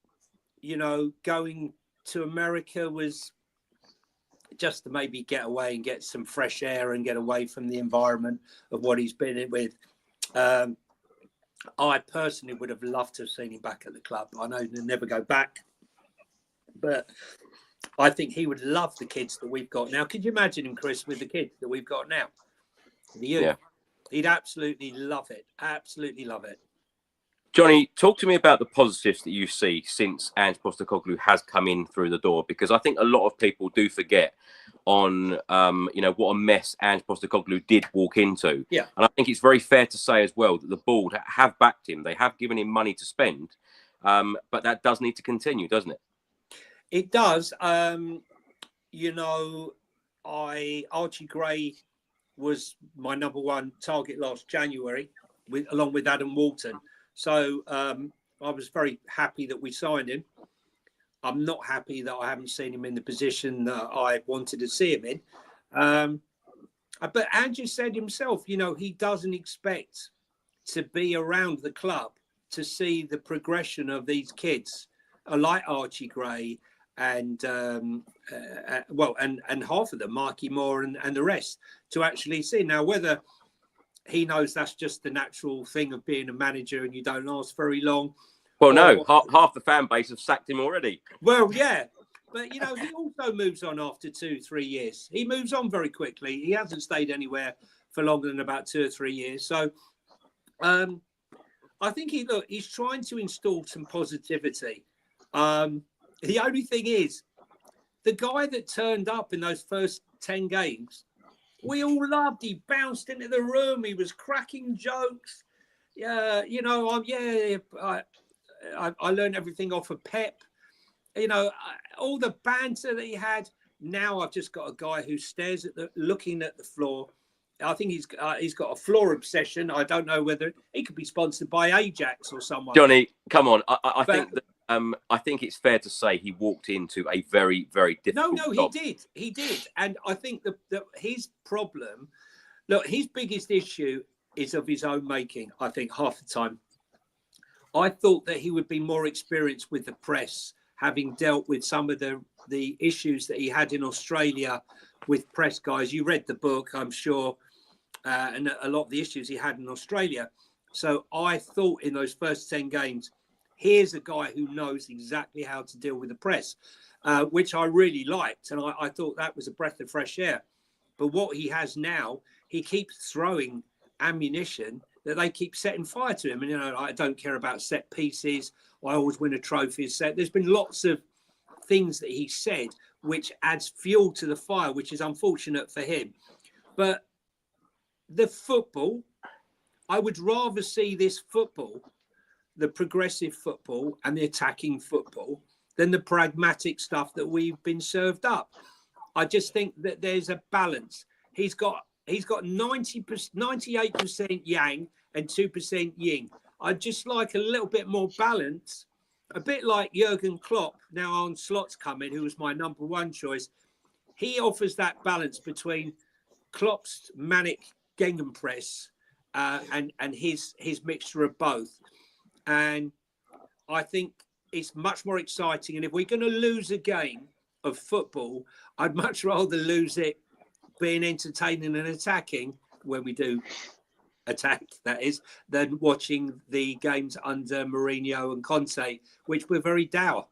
going to America was just to maybe get away and get some fresh air and get away from the environment of what he's been in with. I personally would have loved to have seen him back at the club. I know he'll never go back, but I think he would love the kids that we've got now. Could you imagine him, Chris, with the kids that we've got now? The youth. Yeah. He'd absolutely love it. Absolutely love it. Jonny, talk to me about the positives that you see since Ange Postecoglou has come in through the door, because I think a lot of people do forget on, what a mess Ange Postecoglou did walk into. Yeah. And I think it's very fair to say as well that the board have backed him. They have given him money to spend, but that does need to continue, doesn't it? It does. Archie Gray was my number one target last January, along with Adam Walton. So I was very happy that we signed him. I'm not happy that I haven't seen him in the position that I wanted to see him in. But Andrew said himself, he doesn't expect to be around the club to see the progression of these kids, like Archie Gray and half of them, Marky Moore and the rest, to actually see. Now, whether he knows that's just the natural thing of being a manager and you don't last very long. Well, no, half the fan base have sacked him already. Well, yeah. But, he also moves on after 2-3 years. He moves on very quickly. He hasn't stayed anywhere for longer than about 2 or 3 years. So I think he's trying to install some positivity. The only thing is, the guy that turned up in those first 10 games, we all loved. He bounced into the room. He was cracking jokes. Yeah, I learned everything off of Pep. All the banter that he had. Now I've just got a guy who stares at looking at the floor. I think he's got a floor obsession. I don't know whether he could be sponsored by Ajax or someone. Jonny, come on. I think that. I think it's fair to say he walked into a very, very difficult job. He did. And I think that his problem, his biggest issue is of his own making, I think, half the time. I thought that he would be more experienced with the press, having dealt with some of the issues that he had in Australia with press guys. You read the book, I'm sure, and a lot of the issues he had in Australia. So I thought in those first 10 games, here's a guy who knows exactly how to deal with the press, which I really liked. And I thought that was a breath of fresh air. But what he has now, he keeps throwing ammunition that they keep setting fire to him. And, I don't care about set pieces. I always win a trophy set. There's been lots of things that he said, which adds fuel to the fire, which is unfortunate for him. But the football, I would rather see this football, the progressive football and the attacking football, than the pragmatic stuff that we've been served up. I just think that there's a balance. He's got 98% yang and 2% yin. I'd just like a little bit more balance, a bit like Jurgen Klopp, now on Slot's coming, who was my number one choice. He offers that balance between Klopp's manic gegenpress and his mixture of both. And I think it's much more exciting. And if we're going to lose a game of football, I'd much rather lose it being entertaining and attacking, when we do attack, that is, than watching the games under Mourinho and Conte, which were very dour.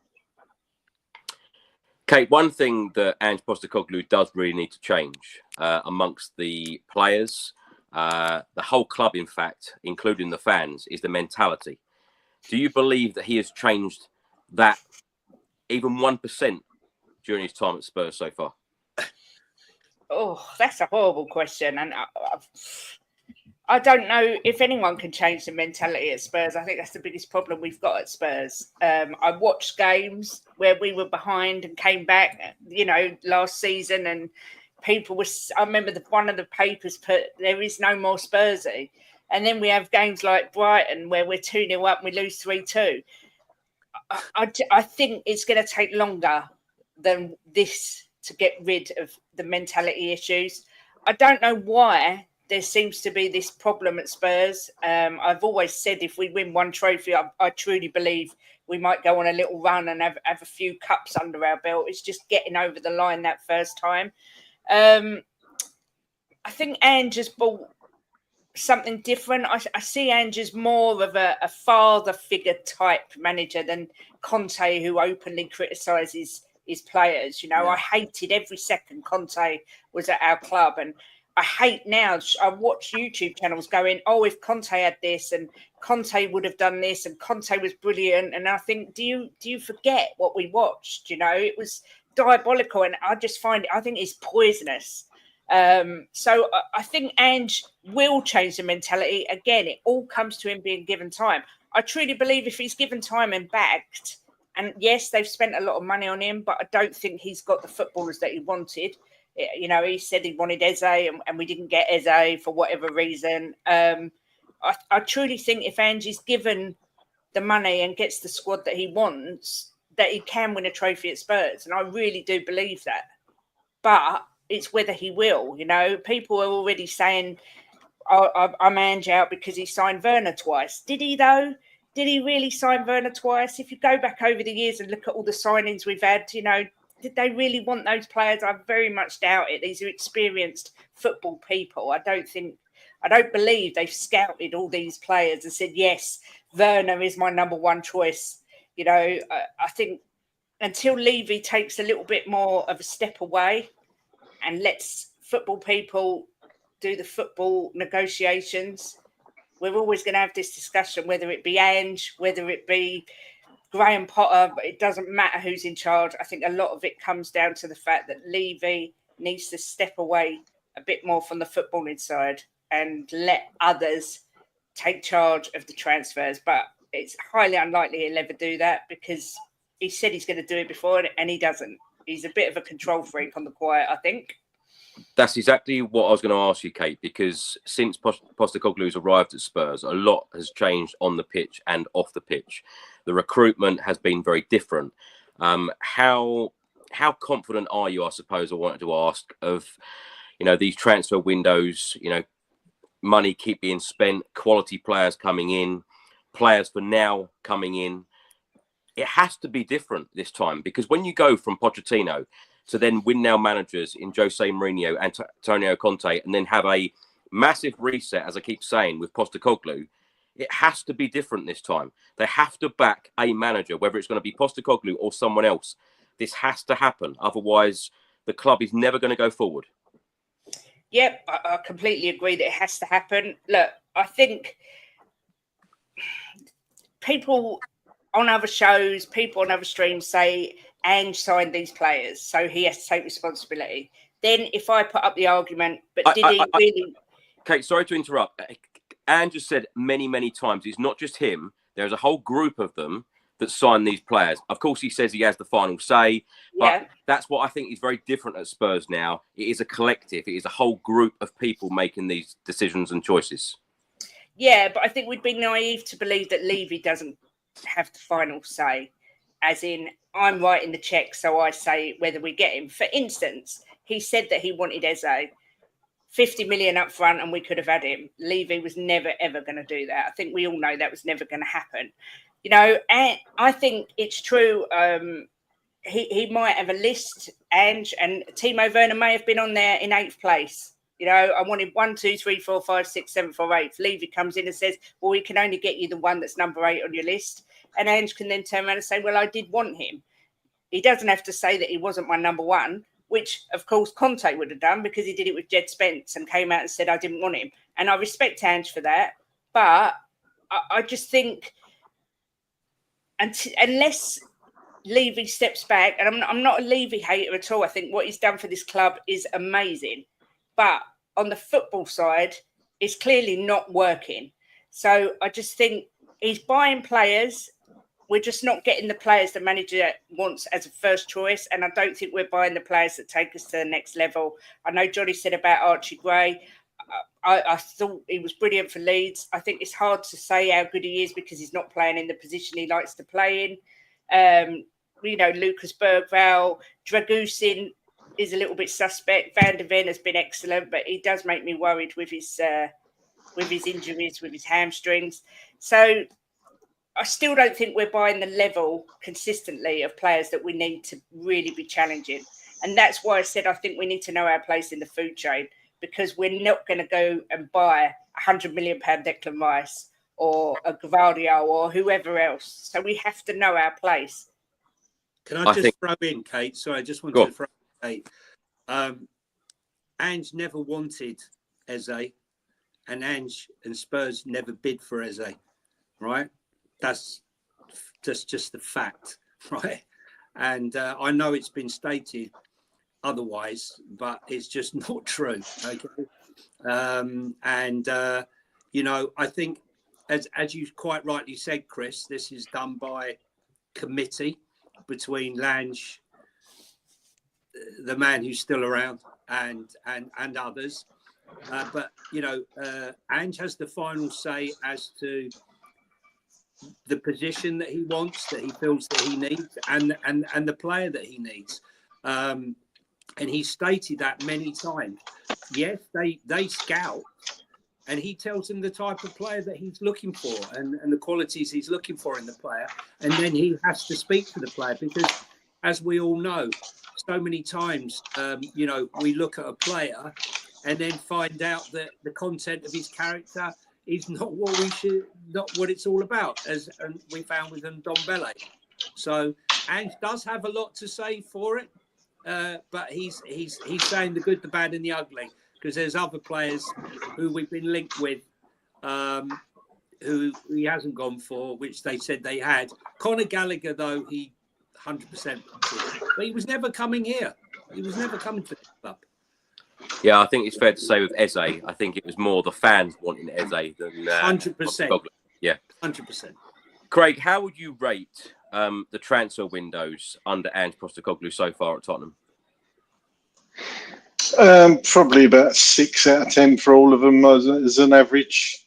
Kate, one thing that Ange Postecoglou does really need to change amongst the players, the whole club, in fact, including the fans, is the mentality. Do you believe that he has changed that even 1% during his time at Spurs so far? Oh, that's a horrible question. And I don't know if anyone can change the mentality at Spurs. I think that's the biggest problem we've got at Spurs. I watched games where we were behind and came back, last season, and people were. I remember one of the papers put, "There is no more Spursy," and then we have games like Brighton where we're 2-0 up and we lose 3-2. I think it's going to take longer than this to get rid of the mentality issues. I don't know why there seems to be this problem at Spurs. I've always said if we win one trophy, I truly believe we might go on a little run and have a few cups under our belt. It's just getting over the line that first time. I think Ange has brought something different. I see Ange as more of a father figure type manager than Conte, who openly criticises his players. I hated every second Conte was at our club, and I hate now. I watch YouTube channels going, "Oh, if Conte had this, and Conte would have done this, and Conte was brilliant." And I think, do you forget what we watched? It was diabolical, and I think it's poisonous. So I think Ange will change the mentality. Again, it all comes to him being given time. I truly believe if he's given time and backed, and yes, they've spent a lot of money on him, but I don't think he's got the footballers that he wanted. He said he wanted Eze, and we didn't get Eze for whatever reason. I truly think if Ange is given the money and gets the squad that he wants, that he can win a trophy at Spurs. And I really do believe that. But it's whether he will. People are already saying, I'm Ange out because he signed Werner twice. Did he, though? Did he really sign Werner twice? If you go back over the years and look at all the signings we've had, did they really want those players? I very much doubt it. These are experienced football people. I don't believe they've scouted all these players and said, yes, Werner is my number one choice. I think until Levy takes a little bit more of a step away and lets football people do the football negotiations, we're always going to have this discussion, whether it be Ange, whether it be Graham Potter. It doesn't matter who's in charge. I think a lot of it comes down to the fact that Levy needs to step away a bit more from the footballing side and let others take charge of the transfers. But it's highly unlikely he'll ever do that, because he said he's going to do it before and he doesn't. He's a bit of a control freak on the quiet, I think. That's exactly what I was going to ask you, Kate, because since Postecoglou's arrived at Spurs, a lot has changed on the pitch and off the pitch. The recruitment has been very different. How confident are you, I suppose I wanted to ask, of these transfer windows, money keep being spent, quality players coming in, players for now coming in? It has to be different this time, because when you go from Pochettino to then win now managers in Jose Mourinho and Antonio Conte, and then have a massive reset, as I keep saying, with Postecoglou, it has to be different this time. They have to back a manager, whether it's going to be Postecoglou or someone else. This has to happen. Otherwise, the club is never going to go forward. Yep, I completely agree that it has to happen. Look, I think people on other shows, people on other streams say Ange signed these players, so he has to take responsibility. Then if I put up the argument, but did he really... Kate, sorry to interrupt. Ange has said many, many times, it's not just him. There's a whole group of them that signed these players. Of course, he says he has the final say, but that's what I think is very different at Spurs now. It is a collective. It is a whole group of people making these decisions and choices. Yeah, but I think we'd be naive to believe that Levy doesn't have the final say, as in, I'm writing the check, so I say whether we get him. For instance, he said that he wanted Eze, 50 million up front, and we could have had him. Levy was never, ever going to do that. I think we all know that was never going to happen. And I think it's true. He might have a list, Ange, and Timo Werner may have been on there in 8th place. I wanted 1, 2, 3, 4, 5, 6, 7, 4, 8. Levy comes in and says, well, we can only get you the one that's number 8 on your list. And Ange can then turn around and say, well, I did want him. He doesn't have to say that he wasn't my number one, which, of course, Conte would have done, because he did it with Jed Spence and came out and said, I didn't want him. And I respect Ange for that. But I just think unless Levy steps back, and I'm not a Levy hater at all. I think what he's done for this club is amazing. But on the football side, it's clearly not working. So I just think he's buying players. We're just not getting the players the manager wants as a first choice. And I don't think we're buying the players that take us to the next level. I know Jonny said about Archie Gray. I thought he was brilliant for Leeds. I think it's hard to say how good he is because he's not playing in the position he likes to play in. Lucas Bergvall, Dragusin is a little bit suspect. Van der Ven has been excellent, but he does make me worried with his injuries, with his hamstrings. So I still don't think we're buying the level consistently of players that we need to really be challenging. And that's why I said I think we need to know our place in the food chain, because we're not going to go and buy £100 million Declan Rice or a Gvardiol or whoever else. So we have to know our place. Can I just throw in, Kate? Sorry, I just wanted to throw in, Kate. Ange never wanted Eze, and Ange and Spurs never bid for Eze, right? That's just the fact, right? And I know it's been stated otherwise, but it's just not true. Okay, I think as you quite rightly said, Chris, this is done by committee between Lange, the man who's still around, and others. But Ange has the final say as to the position that he wants, that he feels that he needs, and the player that he needs. And he stated that many times. Yes, they scout, and he tells them the type of player that he's looking for and the qualities he's looking for in the player. And then he has to speak to the player because, as we all know, so many times, we look at a player and then find out that the content of his character is not what it's all about, as we found with Ndombele. So Ange does have a lot to say for it. But he's saying the good, the bad, and the ugly, because there's other players who we've been linked with, who he hasn't gone for, which they said they had. Conor Gallagher, though, he 100%, but he was never coming here. He was never coming to the club. Yeah, I think it's fair to say with Eze, I think it was more the fans wanting Eze than 100%. Yeah, 100%. Craig, how would you rate the transfer windows under Ange Postecoglou so far at Tottenham? Probably about 6 out of 10 for all of them as an average.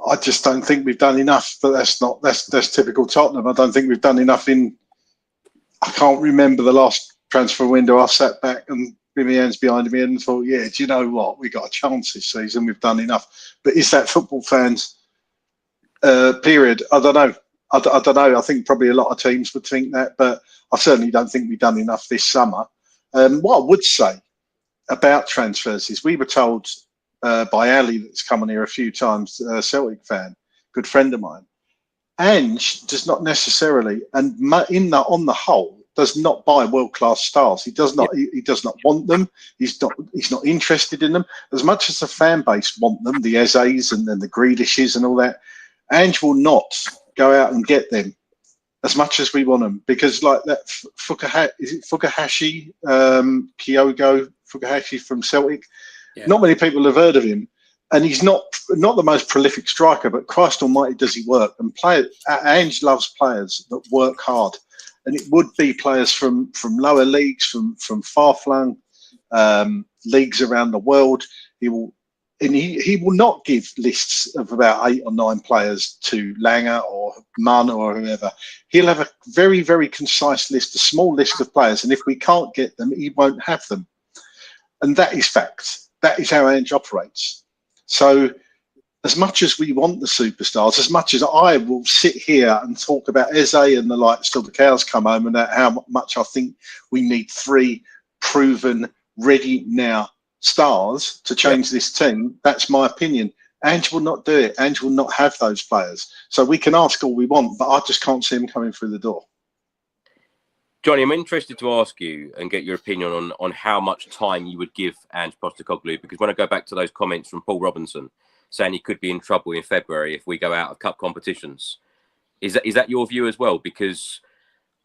I just don't think we've done enough, but that's typical Tottenham. I don't think we've done enough I can't remember the last transfer window. I sat back and with my hands behind me and thought, yeah, do you know what? We got a chance this season. We've done enough. But is that football fans period? I don't know. I don't know. I think probably a lot of teams would think that, but I certainly don't think we've done enough this summer. What I would say about transfers is we were told by Ali, that's come on here a few times, a Celtic fan, good friend of mine, Ange does not necessarily, and on the whole, does not buy world-class stars. He does not. He does not want them. He's not interested in them as much as the fan base want them. The Ezes and then the Grealishes and all that. Ange will not go out and get them as much as we want them, because like that Fukahashi, Kyogo Fukahashi from Celtic, not many people have heard of him, and he's not the most prolific striker, but Christ almighty does he work. And Ange loves players that work hard, and it would be players from lower leagues, from far-flung leagues around the world. He will not give lists of about 8 or 9 players to Langer or Munn or whoever. He'll have a very, very concise list, a small list of players, and if we can't get them, he won't have them. And that is fact. That is how Ange operates. So as much as we want the superstars, as much as I will sit here and talk about Eze and the likes till the cows come home, and how much I think we need 3 proven, ready now stars to change this team, that's my opinion. Ange will not do it. Ange will not have those players. So we can ask all we want, but I just can't see him coming through the door. Jonny, I'm interested to ask you and get your opinion on how much time you would give Ange Postecoglou, because when I go back to those comments from Paul Robinson saying he could be in trouble in February if we go out of cup competitions, is that your view as well? Because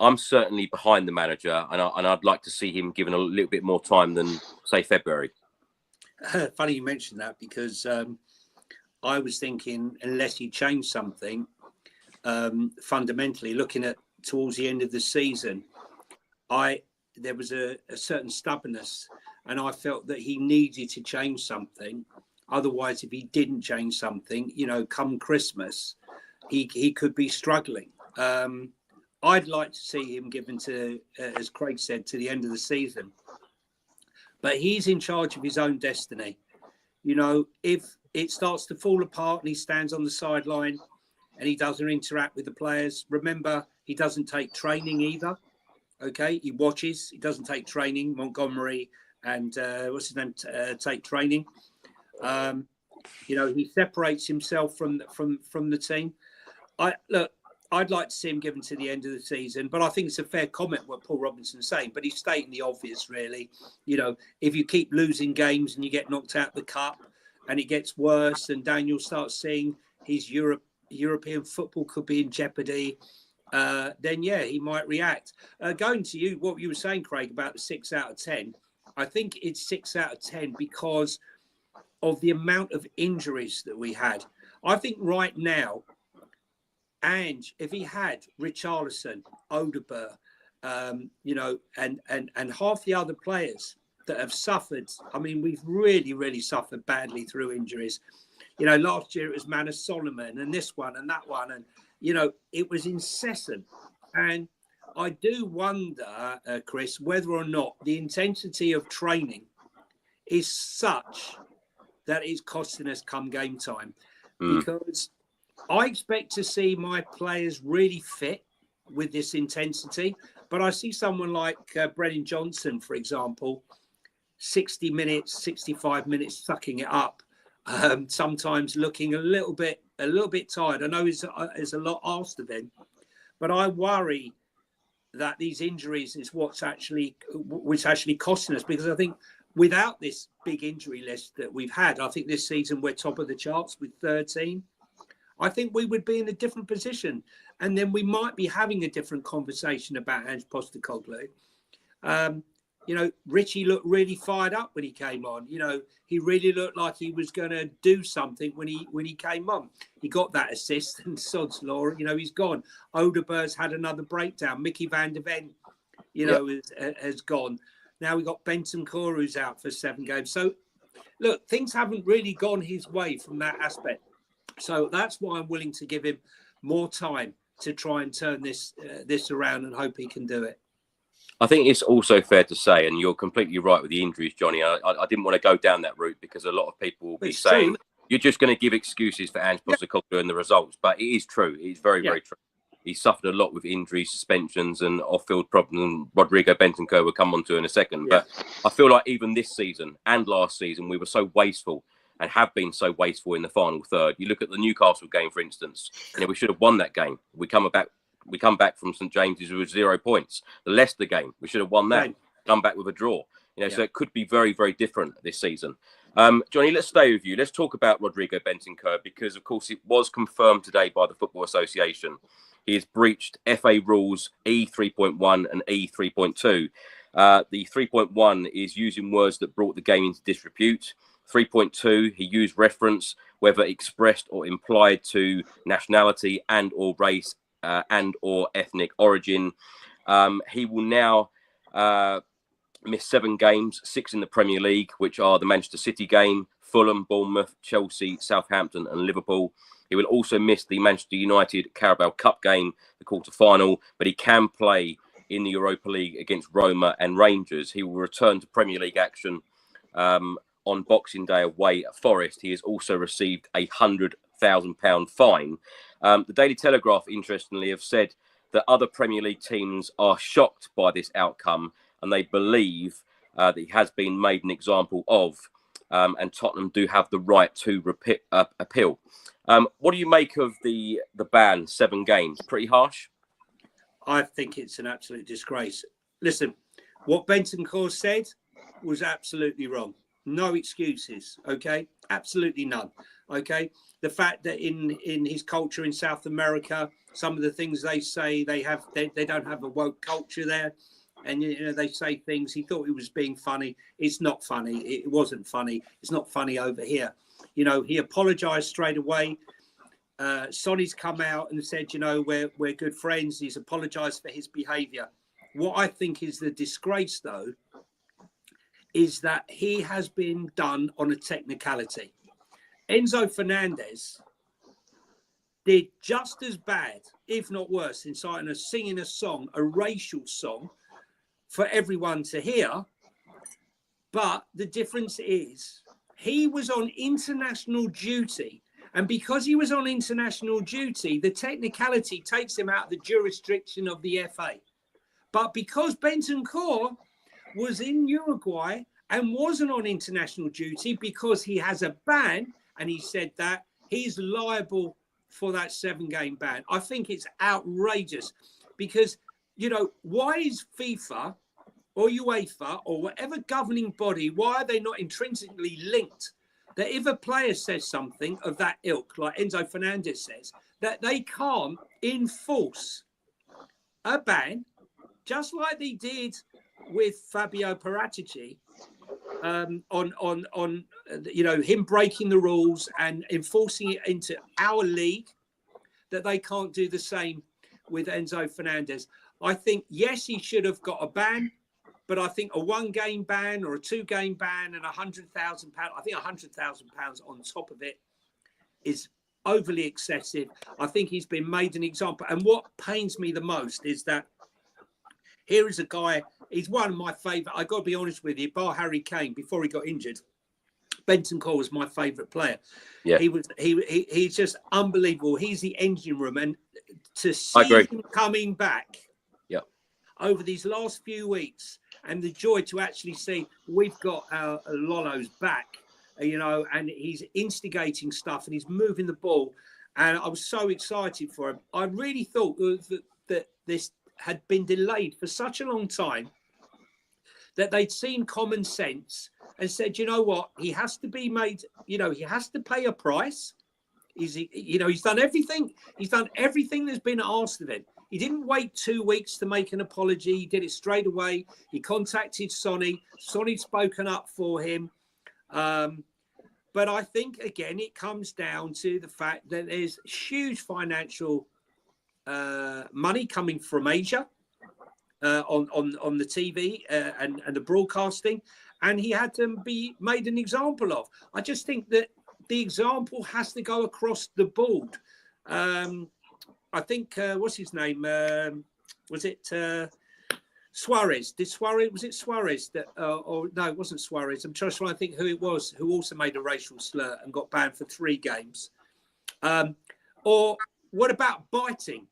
I'm certainly behind the manager, and I'd like to see him given a little bit more time than, say, February. Funny you mentioned that, because I was thinking, unless he changed something fundamentally, looking at towards the end of the season, there was a certain stubbornness, and I felt that he needed to change something. Otherwise, if he didn't change something, come Christmas, he could be struggling. I'd like to see him given to, as Craig said, to the end of the season. But he's in charge of his own destiny. If it starts to fall apart and he stands on the sideline and he doesn't interact with the players, remember, he doesn't take training either. Okay, he watches. He doesn't take training. Montgomery and what's his name take training. He separates himself from the team. I'd like to see him given to the end of the season, but I think it's a fair comment what Paul Robinson's saying. But he's stating the obvious, really. If you keep losing games and you get knocked out of the cup, and it gets worse, and Daniel starts seeing his European football could be in jeopardy, then yeah, he might react. Going to you, what you were saying, Craig, about the 6 out of 10. I think it's 6 out of 10 because of the amount of injuries that we had. I think right now, and if he had Richarlison, Odegaard, and half the other players that have suffered, I mean, we've really, really suffered badly through injuries. Last year it was Manor Solomon and this one and that one, and it was incessant. And I do wonder, Chris, whether or not the intensity of training is such that it's costing us come game time, because I expect to see my players really fit with this intensity. But I see someone like Brennan Johnson, for example, 60 minutes, 65 minutes, sucking it up. Sometimes looking a little bit tired. I know there's a lot asked of him, but I worry that these injuries is what's actually costing us, because I think without this big injury list that we've had, I think this season we're top of the charts with 13. I think we would be in a different position, and then we might be having a different conversation about Ange Postecoglou. Richie looked really fired up when he came on. He really looked like he was going to do something when he came on. He got that assist, and sod's law, he's gone. Odegaard's had another breakdown. Mickey van der Ven, has gone. Now we got Bentancur, who's out for 7 games. So, look, things haven't really gone his way from that aspect. So that's why I'm willing to give him more time to try and turn this around, and hope he can do it. I think it's also fair to say, and you're completely right with the injuries, Johnny. I didn't want to go down that route, because a lot of people will be saying you're just going to give excuses for Ange Postecoglou and the results. But it is true. It's very, very true. He suffered a lot with injuries, suspensions, and off-field problems. And Rodrigo Bentancur will come on to in a second. Yeah. But I feel like even this season and last season, we were so wasteful and have been so wasteful in the final third. You look at the Newcastle game, for instance. We should have won that game. We come back from St James's with 0 points. The Leicester game, we should have won that. Right. Come back with a draw. So it could be very, very different this season. Johnny, let's stay with you. Let's talk about Rodrigo Bentancur, because, of course, it was confirmed today by the Football Association. He has breached FA rules E3.1 and E3.2. The 3.1 is using words that brought the game into disrepute. 3.2, he used reference, whether expressed or implied, to nationality and or race and or ethnic origin. He will now miss 7 games, 6 in the Premier League, which are the Manchester City game, Fulham, Bournemouth, Chelsea, Southampton and Liverpool. He will also miss the Manchester United Carabao Cup game, the quarter-final, but he can play in the Europa League against Roma and Rangers. He will return to Premier League action on Boxing Day away at Forest. He has also received a £100,000 fine. The Daily Telegraph, interestingly, have said that other Premier League teams are shocked by this outcome, and they believe that he has been made an example of, and Tottenham do have the right to appeal. What do you make of the ban, 7 games? Pretty harsh? I think it's an absolute disgrace. Listen, what Bentancur said was absolutely wrong. No excuses, okay? Absolutely none. Okay, the fact that in his culture in South America, some of the things they say they don't have a woke culture there, and they say things. He thought he was being funny. It's not funny. It wasn't funny. It's not funny over here. He apologized straight away. Sonny's come out and said, we're good friends. He's apologized for his behavior. What I think is the disgrace, though, is that he has been done on a technicality. Enzo Fernandez did just as bad, if not worse, in singing a song, a racial song, for everyone to hear. But the difference is he was on international duty. And because he was on international duty, the technicality takes him out of the jurisdiction of the FA. But because Bentancur was in Uruguay and wasn't on international duty because he has a ban, and he said that, he's liable for that 7-game ban. I think it's outrageous because, why is FIFA or UEFA or whatever governing body, why are they not intrinsically linked that if a player says something of that ilk, like Enzo Fernandez says, that they can't enforce a ban, just like they did with Fabio Paratici, on him breaking the rules and enforcing it into our league, that they can't do the same with Enzo Fernandez. I think, yes, he should have got a ban, but I think a 1-game ban or a 2-game ban and £100,000, I think £100,000 on top of it is overly excessive. I think he's been made an example. And what pains me the most is that here is a guy, he's one of my favourite, I got to be honest with you, bar Harry Kane, before he got injured, Bentancur was my favourite player. Yeah. He's just unbelievable. He's the engine room. And to see him coming back over these last few weeks, and the joy to actually see we've got our Lolo's back, and he's instigating stuff and he's moving the ball. And I was so excited for him. I really thought that this had been delayed for such a long time, that they'd seen common sense and said, you know what, he has to be made, he has to pay a price. He's done everything. He's done everything that's been asked of him. He didn't wait 2 weeks to make an apology. He did it straight away. He contacted Sonny. Sonny'd spoken up for him. But I think, again, it comes down to the fact that there's huge financial money coming from Asia on the TV and the broadcasting. And he had to be made an example of. I just think that the example has to go across the board. I think, what's his name? Was it Suarez? Was it Suarez that, or no, it wasn't Suarez. I'm trying to think who it was who also made a racial slur and got banned for 3 games. Or what about biting?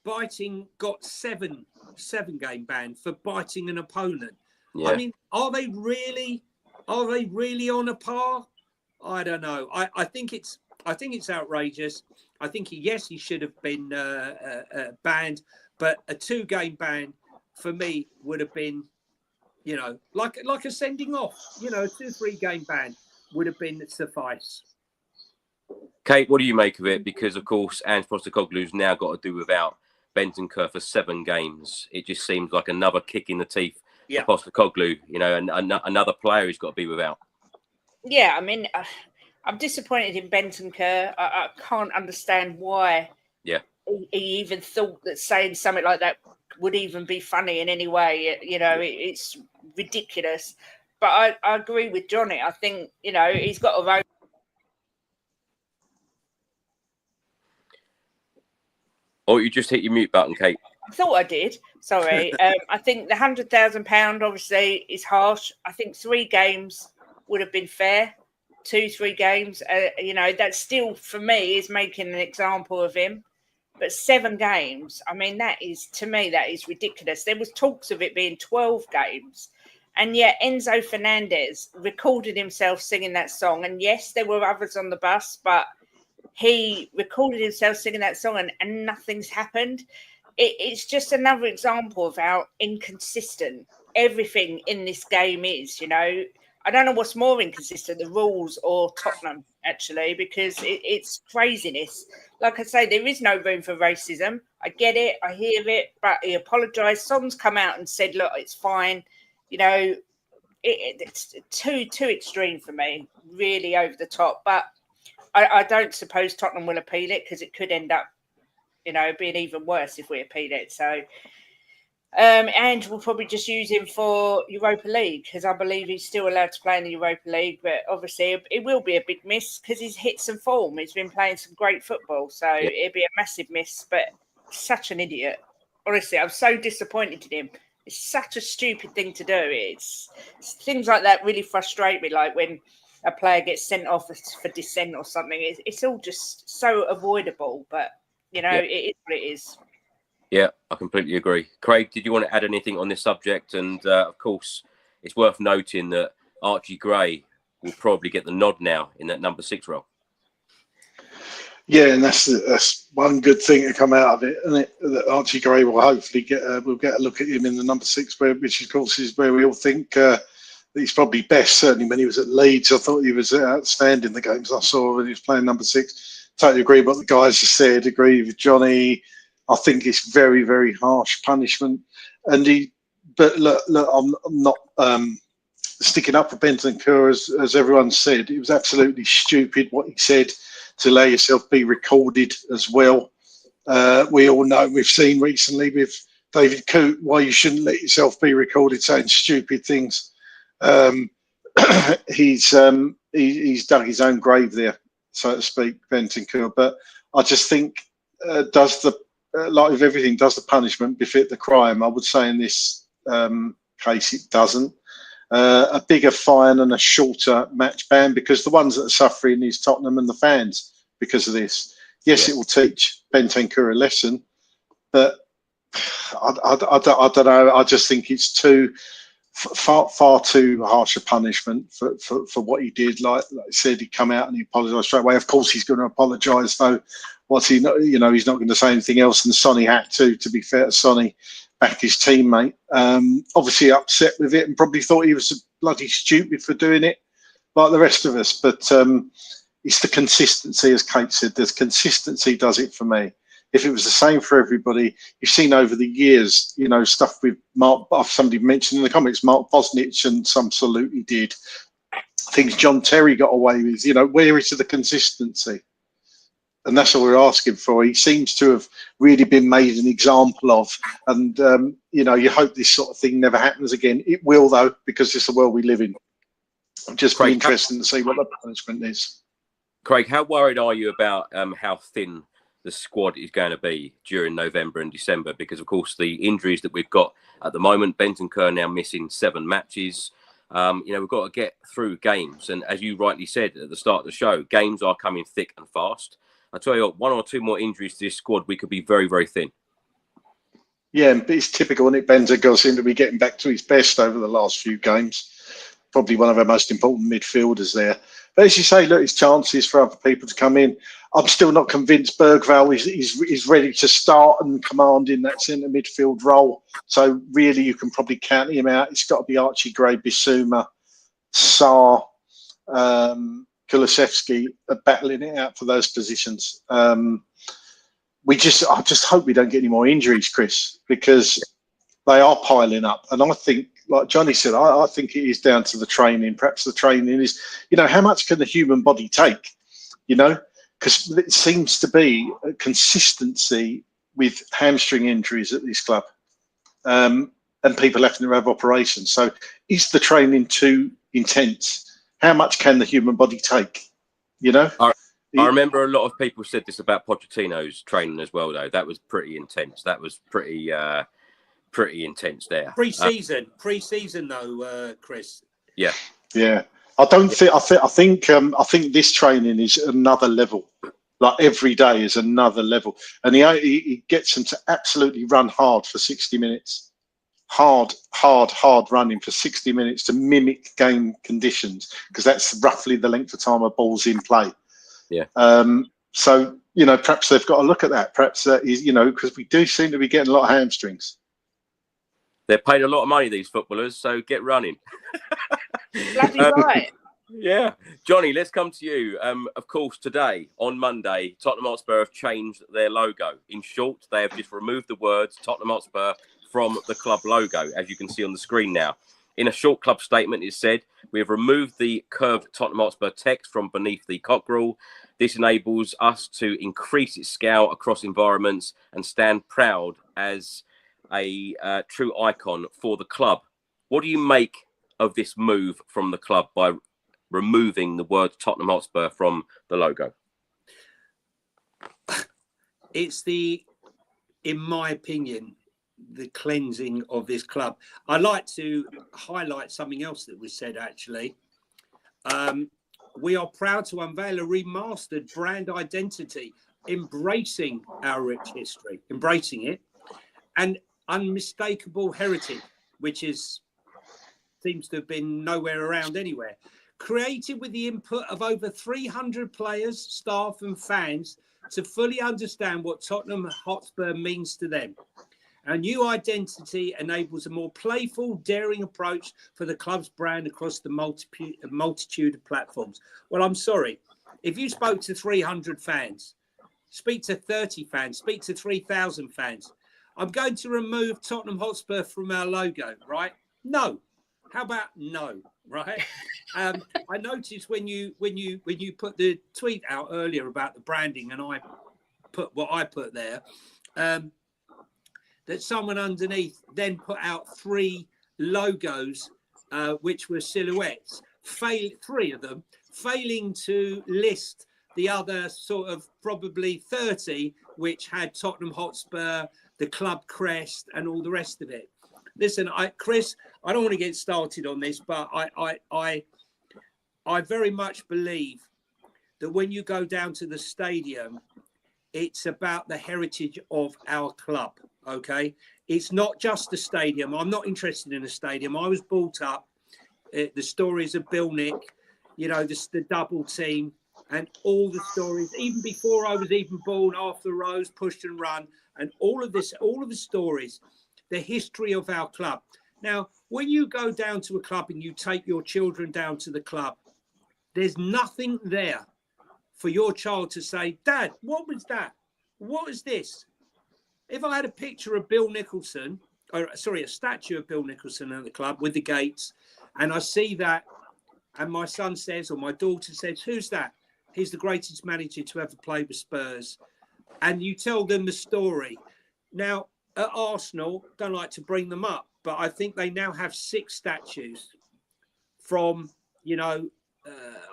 Biting got 7-game ban for biting an opponent. Yeah. I mean, are they really on a par? I don't know. I think it's outrageous. I think he should have been banned, but a 2-game ban for me would have been, like a sending off. A 2-3-game ban would have been suffice. Kate, what do you make of it? Because of course, Ange Postecoglou's now got to do without Bentancur for 7 games. It just seems like another kick in the teeth for Postecoglou. And another player he's got to be without. Yeah, I mean, I'm disappointed in Bentancur. I can't understand why he even thought that saying something like that would even be funny in any way. It's ridiculous. But I agree with Jonny. I think, he's got a vote. Oh, you just hit your mute button, Kate. I thought I did. Sorry. I think the £100,000 obviously is harsh. I think 3 games would have been fair. 2-3 games, that still for me is making an example of him. But 7 games, I mean, to me that is ridiculous. There was talks of it being 12 games, and yet Enzo Fernandez recorded himself singing that song. And yes, there were others on the bus, but he recorded himself singing that song, and nothing's happened. It's just another example of how inconsistent everything in this game is. I don't know what's more inconsistent, the rules or Tottenham, actually, because it's craziness. Like I say, there is no room for racism. I get it. I hear it. But he apologised. Son's come out and said, look, it's fine. You know, it's too extreme for me, really over the top. But I don't suppose Tottenham will appeal it because it could end up, you know, being even worse if we appeal it. So... and we'll probably just use him for Europa League because I believe he's still allowed to play in the Europa League. But obviously, it will be a big miss because he's hit some form. He's been playing some great football. So it'd be a massive miss. But such an idiot. Honestly, I'm so disappointed in him. It's such a stupid thing to do. It's things like that really frustrate me. Like when a player gets sent off for dissent or something. It's all just so avoidable. But, you know, it is what it is. Yeah, I completely agree. Craig, did you want to add anything on this subject? And of course, it's worth noting that Archie Gray will probably get the nod now in that number 6 role. Yeah, and that's one good thing to come out of it, isn't it? That Archie Gray will hopefully get a look at him in the number 6, which of course is where we all think that he's probably best. Certainly when he was at Leeds, I thought he was outstanding the games I saw when he was playing number 6. Totally agree with what the guys have said. Agree with Jonny. I think it's very, very harsh punishment. But look, I'm not sticking up for Bentancur, as everyone said. It was absolutely stupid what he said to allow yourself be recorded as well. We all know, we've seen recently with David Coote, why you shouldn't let yourself be recorded saying stupid things. He's dug his own grave there, so to speak, Bentancur. But I just think, like with everything, does the punishment befit the crime? I would say in this case it doesn't. A bigger fine and a shorter match ban, because the ones that are suffering is Tottenham and the fans because of this. Yes, it will teach Bentancur a lesson, but I don't know. I just think it's far too harsh a punishment for what he did. Like I said, he come out and he apologised straight away. Of course, he's going to apologise, though. What's he not? You know, he's not going to say anything else. And Sonny had to be fair to Sonny, back his teammate. Obviously upset with it and probably thought he was bloody stupid for doing it, like the rest of us. But it's the consistency, as Kate said. There's consistency does it for me. If it was the same for everybody, you've seen over the years, you know, stuff with Mark. Somebody mentioned in the comments, Mark Bosnich, and some absolutely did things John Terry got away with. You know, where is the consistency? And that's what we're asking for. He seems to have really been made an example of. And, you know, you hope this sort of thing never happens again. It will, though, because it's the world we live in. Just be interesting to see what the punishment is. Craig, how worried are you about how thin the squad is going to be during November and December? Because, of course, the injuries that we've got at the moment, Bentancur now missing 7 matches. You know, we've got to get through games. And as you rightly said at the start of the show, games are coming thick and fast. I tell you what, 1 or 2 more injuries to this squad, we could be very, very thin. Yeah, but it's typical, isn't it? Bentancur seemed to be getting back to his best over the last few games. Probably one of our most important midfielders there. But as you say, look, it's chances for other people to come in. I'm still not convinced Bergvall is ready to start and command in that centre midfield role. So really, you can probably count him out. It's got to be Archie Gray, Bissouma, Sarr, Kulusevski are battling it out for those positions. I just hope we don't get any more injuries, Chris, because they are piling up. And I think, like Jonny said, I think it is down to the training. Perhaps the training is, you know, how much can the human body take? You know, because it seems to be a consistency with hamstring injuries at this club, and people having to have operations. So is the training too intense? How much can the human body take? You know, I remember a lot of people said this about Pochettino's training as well, though. That was pretty intense. That was pretty intense there. Pre-season, though, Chris. Yeah. I think this training is another level. Like every day is another level, and he gets them to absolutely run hard for 60 minutes. Hard running for 60 minutes to mimic game conditions, because that's roughly the length of time a ball's in play. Yeah. So, you know, perhaps they've got to look at that. Perhaps that is, you know, because we do seem to be getting a lot of hamstrings. They're paid a lot of money, these footballers, so get running. Bloody right. Yeah. Jonny, let's come to you. Of course, today, on Monday, Tottenham Hotspur have changed their logo. In short, they have just removed the words Tottenham Hotspur from the club logo, as you can see on the screen now. In a short club statement, it said, "We have removed the curved Tottenham Hotspur text from beneath the cockerel. This enables us to increase its scale across environments and stand proud as a true icon for the club." What do you make of this move from the club by removing the word Tottenham Hotspur from the logo? It's in my opinion, the cleansing of this club. I'd like to highlight something else that was said, actually. We are proud to unveil a remastered brand identity, embracing our rich history, embracing it, and unmistakable heritage, which seems to have been nowhere around anywhere. Created with the input of over 300 players, staff and fans to fully understand what Tottenham Hotspur means to them. Our new identity enables a more playful, daring approach for the club's brand across the multitude of platforms. Well, I'm sorry. If you spoke to 300 fans, speak to 30 fans, speak to 3,000 fans, I'm going to remove Tottenham Hotspur from our logo, right? No. How about no, right? I noticed when you put the tweet out earlier about the branding, and I put what I put there, that someone underneath then put out 3 logos, which were silhouettes, three of them, failing to list the other sort of probably 30, which had Tottenham Hotspur, the club crest, and all the rest of it. Listen, Chris, I don't want to get started on this, but I very much believe that when you go down to the stadium, it's about the heritage of our club. Okay, it's not just the stadium. I'm not interested in a stadium. I was brought up the stories of Bill Nick, you know, the double team, and all the stories, even before I was even born, after Rose, pushed and run, and all of this, all of the stories, the history of our club. Now, when you go down to a club and you take your children down to the club, there's nothing there for your child to say, "Dad, what was that? What was this?" If I had a picture of Bill Nicholson, or sorry, a statue of Bill Nicholson at the club with the gates, and I see that, and my son says, or my daughter says, "Who's that?" He's the greatest manager to ever play with Spurs. And you tell them the story. Now, at Arsenal, don't like to bring them up, but I think they now have 6 statues from, you know,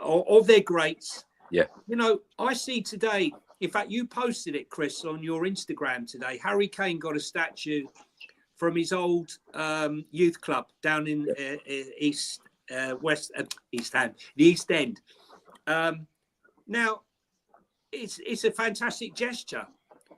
of their greats. Yeah. You know, I see today, in fact, you posted it, Chris, on your Instagram today. Harry Kane got a statue from his old youth club down in the East End. Now, it's a fantastic gesture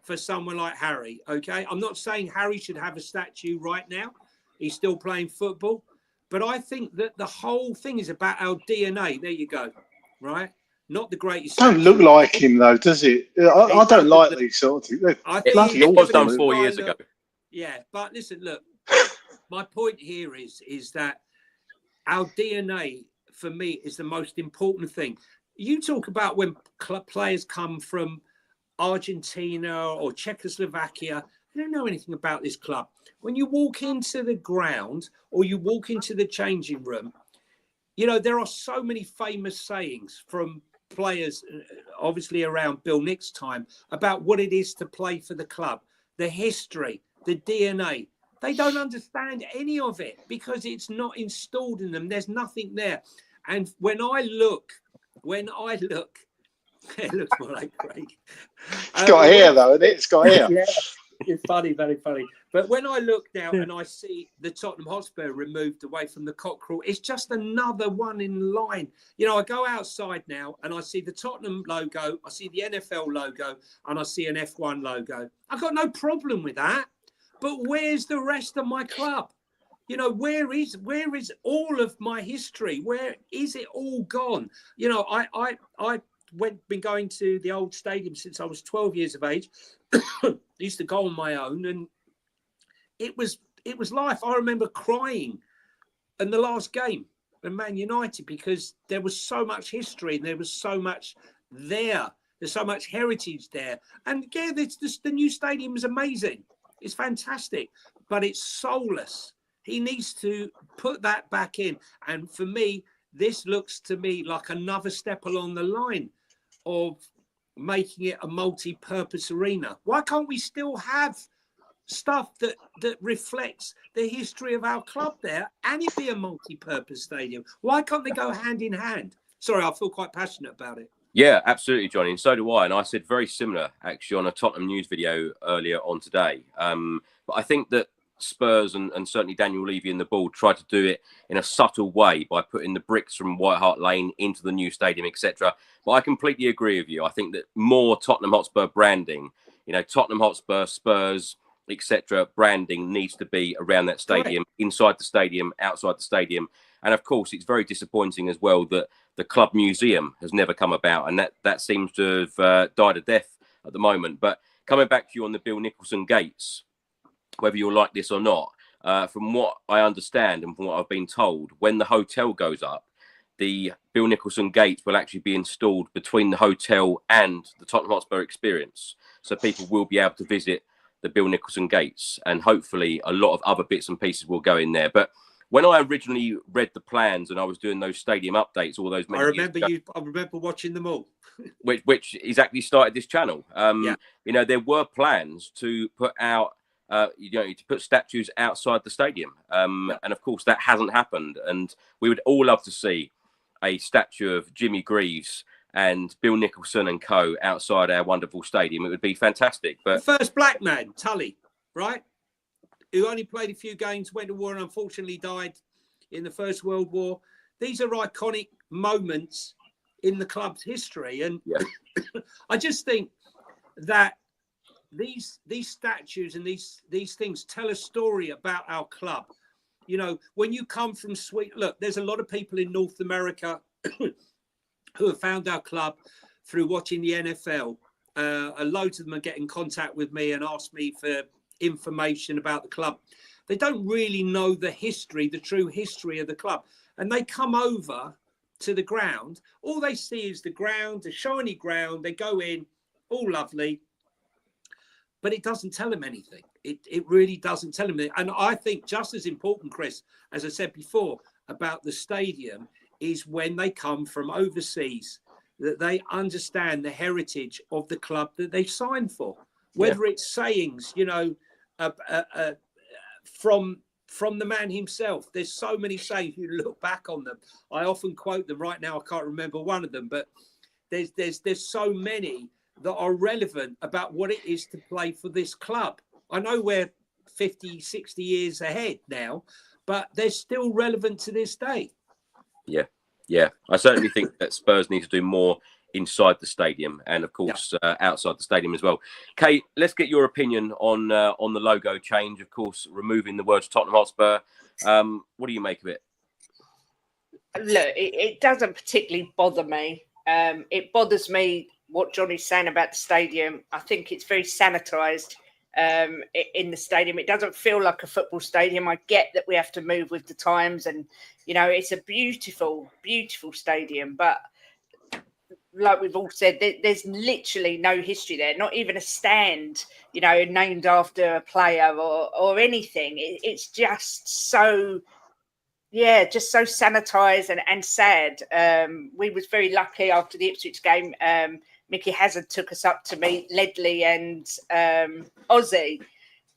for someone like Harry. Okay, I'm not saying Harry should have a statue right now. He's still playing football, but I think that the whole thing is about our DNA. There you go, right? Not the greatest. Don't look like him though, does it? I don't like these sort of things. It was done 4 years ago. Yeah, but listen, look. My point here is that our DNA, for me, is the most important thing. You talk about when players come from Argentina or Czechoslovakia, they don't know anything about this club. When you walk into the ground or you walk into the changing room, you know, there are so many famous sayings from players, obviously around Bill Nick's time, about what it is to play for the club, the history, the DNA. They don't understand any of it because it's not installed in them. There's nothing there. And when I look, it looks more like Craig. It's got hair though, isn't it? It's got hair. Yeah, it's funny, very funny. But when I look now and I see the Tottenham Hotspur removed away from the cockerel, it's just another one in line. You know, I go outside now and I see the Tottenham logo, I see the NFL logo, and I see an F1 logo. I've got no problem with that. But where's the rest of my club? You know, where is all of my history? Where is it all gone? You know, I've been going to the old stadium since I was 12 years of age. Used to go on my own, and it was life. I remember crying in the last game and Man United, because there was so much history and there was so much there. There's so much heritage there. And yeah, the new stadium is amazing. It's fantastic, but it's soulless. He needs to put that back in. And for me, this looks to me like another step along the line of making it a multi-purpose arena. Why can't we still have stuff that reflects the history of our club there and it be a multi-purpose stadium? Why can't they go hand in hand? Sorry, I feel quite passionate about it. Yeah, absolutely, Jonny, and so do I. And I said very similar, actually, on a Tottenham news video earlier on today. But I think that Spurs and certainly Daniel Levy and the board tried to do it in a subtle way by putting the bricks from White Hart Lane into the new stadium, etc. But I completely agree with you. I think that more Tottenham Hotspur branding, Tottenham Hotspur, Spurs, etc. branding needs to be around that stadium, inside the stadium, outside the stadium. And of course, it's very disappointing as well that the club museum has never come about, and that seems to have died a death at the moment. But coming back to you on the Bill Nicholson gates, whether you'll like this or not, from what I understand and from what I've been told, when the hotel goes up, the Bill Nicholson gates will actually be installed between the hotel and the Tottenham Hotspur experience. So people will be able to visit the Bill Nicholson gates, and hopefully a lot of other bits and pieces will go in there. But when I originally read the plans and I was doing those stadium updates, all those many I remember watching them all. which exactly started this channel. There were plans to put out, to put statues outside the stadium. And of course, that hasn't happened. And we would all love to see a statue of Jimmy Greaves and Bill Nicholson and co outside our wonderful stadium. It would be fantastic. But the first black man, Tully, right? Who only played a few games, went to war and unfortunately died in the First World War. These are iconic moments in the club's history. And I just think that these statues and these things tell a story about our club. When you come from Sweden, look, there's a lot of people in North America who have found our club through watching the NFL. Loads of them are getting in contact with me and ask me for information about the club. They don't really know the true history of the club. And they come over to the ground. All they see is the ground, the shiny ground. They go in, all lovely. But it doesn't tell them anything. It really doesn't tell them anything. And I think just as important, Chris, as I said before, about the stadium is when they come from overseas, that they understand the heritage of the club that they've signed for. Whether it's sayings, from the man himself. There's so many sayings, you look back on them. I often quote them. Right now I can't remember one of them, but there's so many that are relevant about what it is to play for this club. I know we're 50, 60 years ahead now, but they're still relevant to this day. Yeah. I certainly think that Spurs need to do more inside the stadium and, of course, outside the stadium as well. Kate, let's get your opinion on the logo change, of course, removing the words Tottenham Hotspur. What do you make of it? Look, it doesn't particularly bother me. It bothers me what Johnny's saying about the stadium. I think it's very sanitised in the stadium. It doesn't feel like a football stadium. I get that we have to move with the times and, it's a beautiful, beautiful stadium. But like we've all said, there's literally no history there, not even a stand, named after a player or anything. It's just so, just so sanitised and sad. We was very lucky after the Ipswich game. Mickey Hazard took us up to meet Ledley and Ozzy.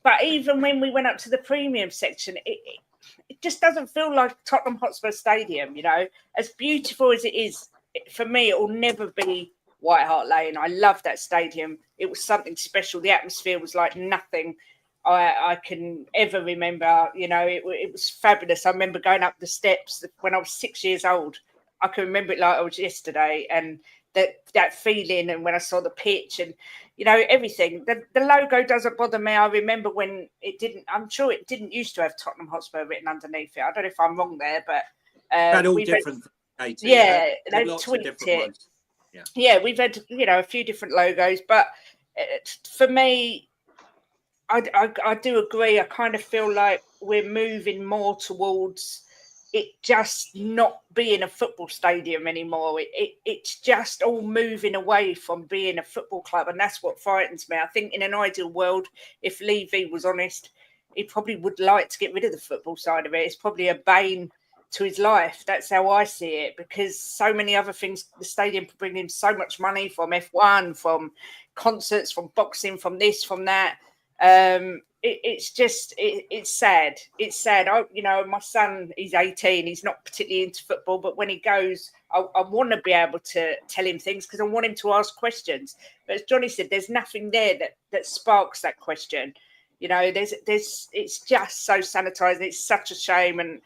But even when we went up to the premium section, it just doesn't feel like Tottenham Hotspur Stadium, as beautiful as it is. For me, it will never be White Hart Lane. I love that stadium. It was something special. The atmosphere was like nothing I can ever remember. It was fabulous. I remember going up the steps when I was 6 years old. I can remember it like it was yesterday. And that feeling, and when I saw the pitch and, everything. The logo doesn't bother me. I remember when I'm sure it didn't used to have Tottenham Hotspur written underneath it. I don't know if I'm wrong there, but... Had all different... they've tweaked it. Yeah, we've had a few different logos, but for me, I do agree. I kind of feel like we're moving more towards it just not being a football stadium anymore. It's just all moving away from being a football club, and that's what frightens me. I think in an ideal world, if Levy was honest, he probably would like to get rid of the football side of it. It's probably a bane to his life. That's how I see it, because so many other things, the stadium bring in so much money from F1, from concerts, from boxing, from this, from that. It's sad. It's sad. My son, he's 18. He's not particularly into football, but when he goes, I want to be able to tell him things because I want him to ask questions. But as Jonny said, there's nothing there that sparks that question. It's just so sanitized. It's such a shame. And,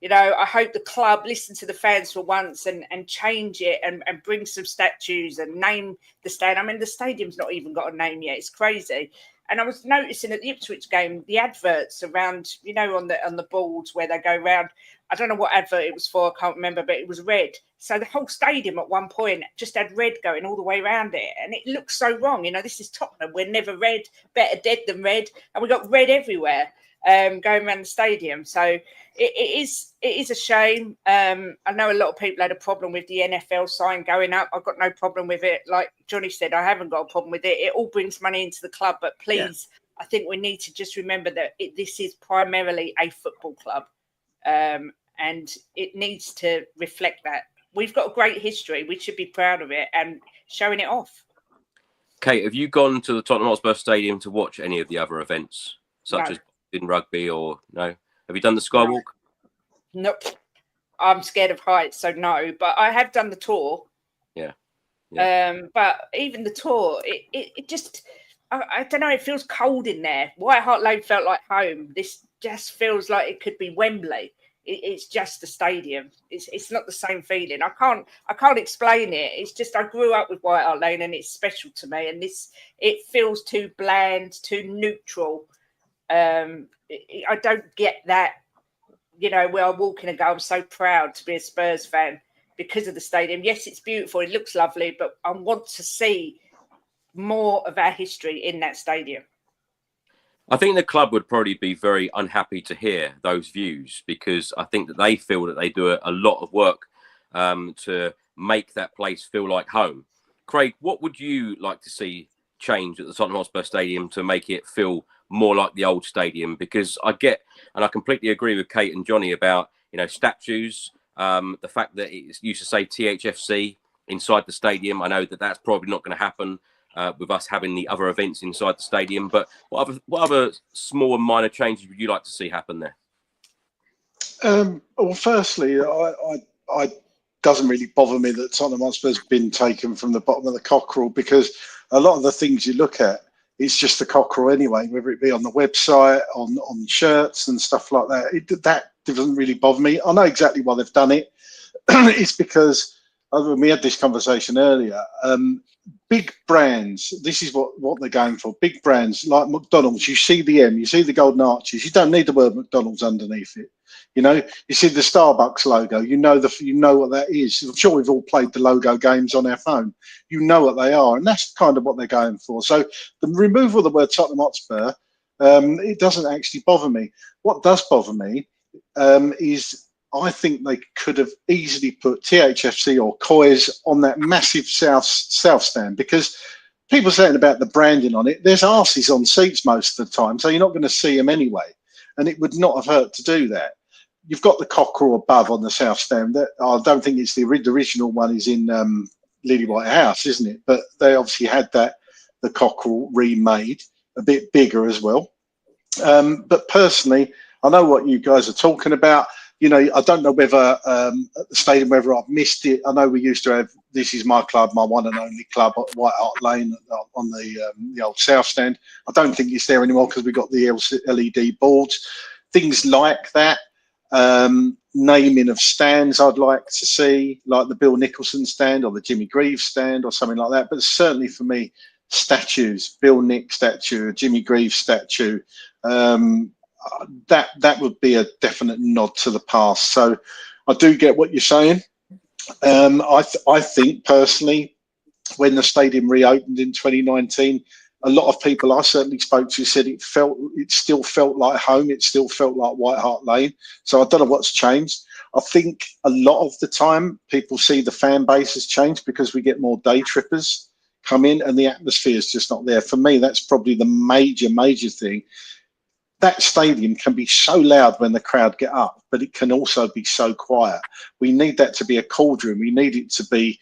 I hope the club listen to the fans for once and change it and bring some statues and name the stadium. I mean, the stadium's not even got a name yet. It's crazy. And I was noticing at the Ipswich game, the adverts around, on the boards where they go around. I don't know what advert it was for. I can't remember, but it was red. So the whole stadium at one point just had red going all the way around it. And it looks so wrong. This is Tottenham. We're never red, better dead than red. And we got red everywhere going around the stadium. So it is a shame. I know a lot of people had a problem with the NFL sign going up. I've got no problem with it. Like Jonny said, I haven't got a problem with it. It all brings money into the club. But please, I think we need to just remember that this is primarily a football club. And it needs to reflect that. We've got a great history. We should be proud of it and showing it off. Kate, have you gone to the Tottenham Hotspur Stadium to watch any of the other events, such as in rugby or no? Have you done the Skywalk? Nope. I'm scared of heights, so no. But I have done the tour. Yeah. But even the tour, it just, I don't know, it feels cold in there. White Hart Lane felt like home. This just feels like it could be Wembley. It's just a stadium. It's not the same feeling. I can't explain it. It's just I grew up with White Hart Lane and it's special to me. And it feels too bland, too neutral. I don't get that. Where I walk in and go, I'm so proud to be a Spurs fan because of the stadium. Yes, it's beautiful. It looks lovely, but I want to see more of our history in that stadium. I think the club would probably be very unhappy to hear those views because I think that they feel that they do a lot of work to make that place feel like home. Craig, what would you like to see change at the Tottenham Hotspur Stadium to make it feel more like the old stadium? Because I completely agree with Kate and Jonny about, statues, the fact that it used to say THFC inside the stadium. I know that that's probably not going to happen with us having the other events inside the stadium. But what other small and minor changes would you like to see happen there? Well, firstly, I doesn't really bother me that Tottenham Hotspur's been taken from the bottom of the cockerel, because a lot of the things you look at, it's just the cockerel anyway, whether it be on the website, on shirts and stuff like that. That doesn't really bother me. I know exactly why they've done it. It's because we had this conversation earlier. Big brands, this is what they're going for. Big brands like McDonald's, you see the M, you see the golden arches. You don't need the word McDonald's underneath it. You see the Starbucks logo. You know what that is. I'm sure we've all played the logo games on our phone. You know what they are, and that's kind of what they're going for. So the removal of the word Tottenham Hotspur, it doesn't actually bother me. What does bother me is I think they could have easily put THFC or Coys on that massive south stand, because people saying about the branding on it, there's arses on seats most of the time, so you're not going to see them anyway, and it would not have hurt to do that. You've got the cockerel above on the south stand. That I don't think it's the original one is in Lily White House, isn't it? But they obviously had the cockerel remade a bit bigger as well. But personally, I know what you guys are talking about. I don't know whether at the stadium, whether I've missed it. I know we used to have, this is my club, my one and only club at White Hart Lane on the old South Stand. I don't think it's there anymore because we've got the LED boards. Things like that. Naming of stands I'd like to see, like the Bill Nicholson stand or the Jimmy Greaves stand or something like that. But certainly for me, statues, Bill Nick statue, Jimmy Greaves statue, that would be a definite nod to the past. So I do get what you're saying. I think personally, when the stadium reopened in 2019, a lot of people I certainly spoke to said it still felt like home. It still felt like White Hart Lane. So I don't know what's changed. I think a lot of the time people see the fan base has changed because we get more day trippers come in and the atmosphere is just not there. For me, that's probably the major thing. That stadium can be so loud when the crowd get up, but it can also be so quiet. We need that to be a cauldron. We need it to be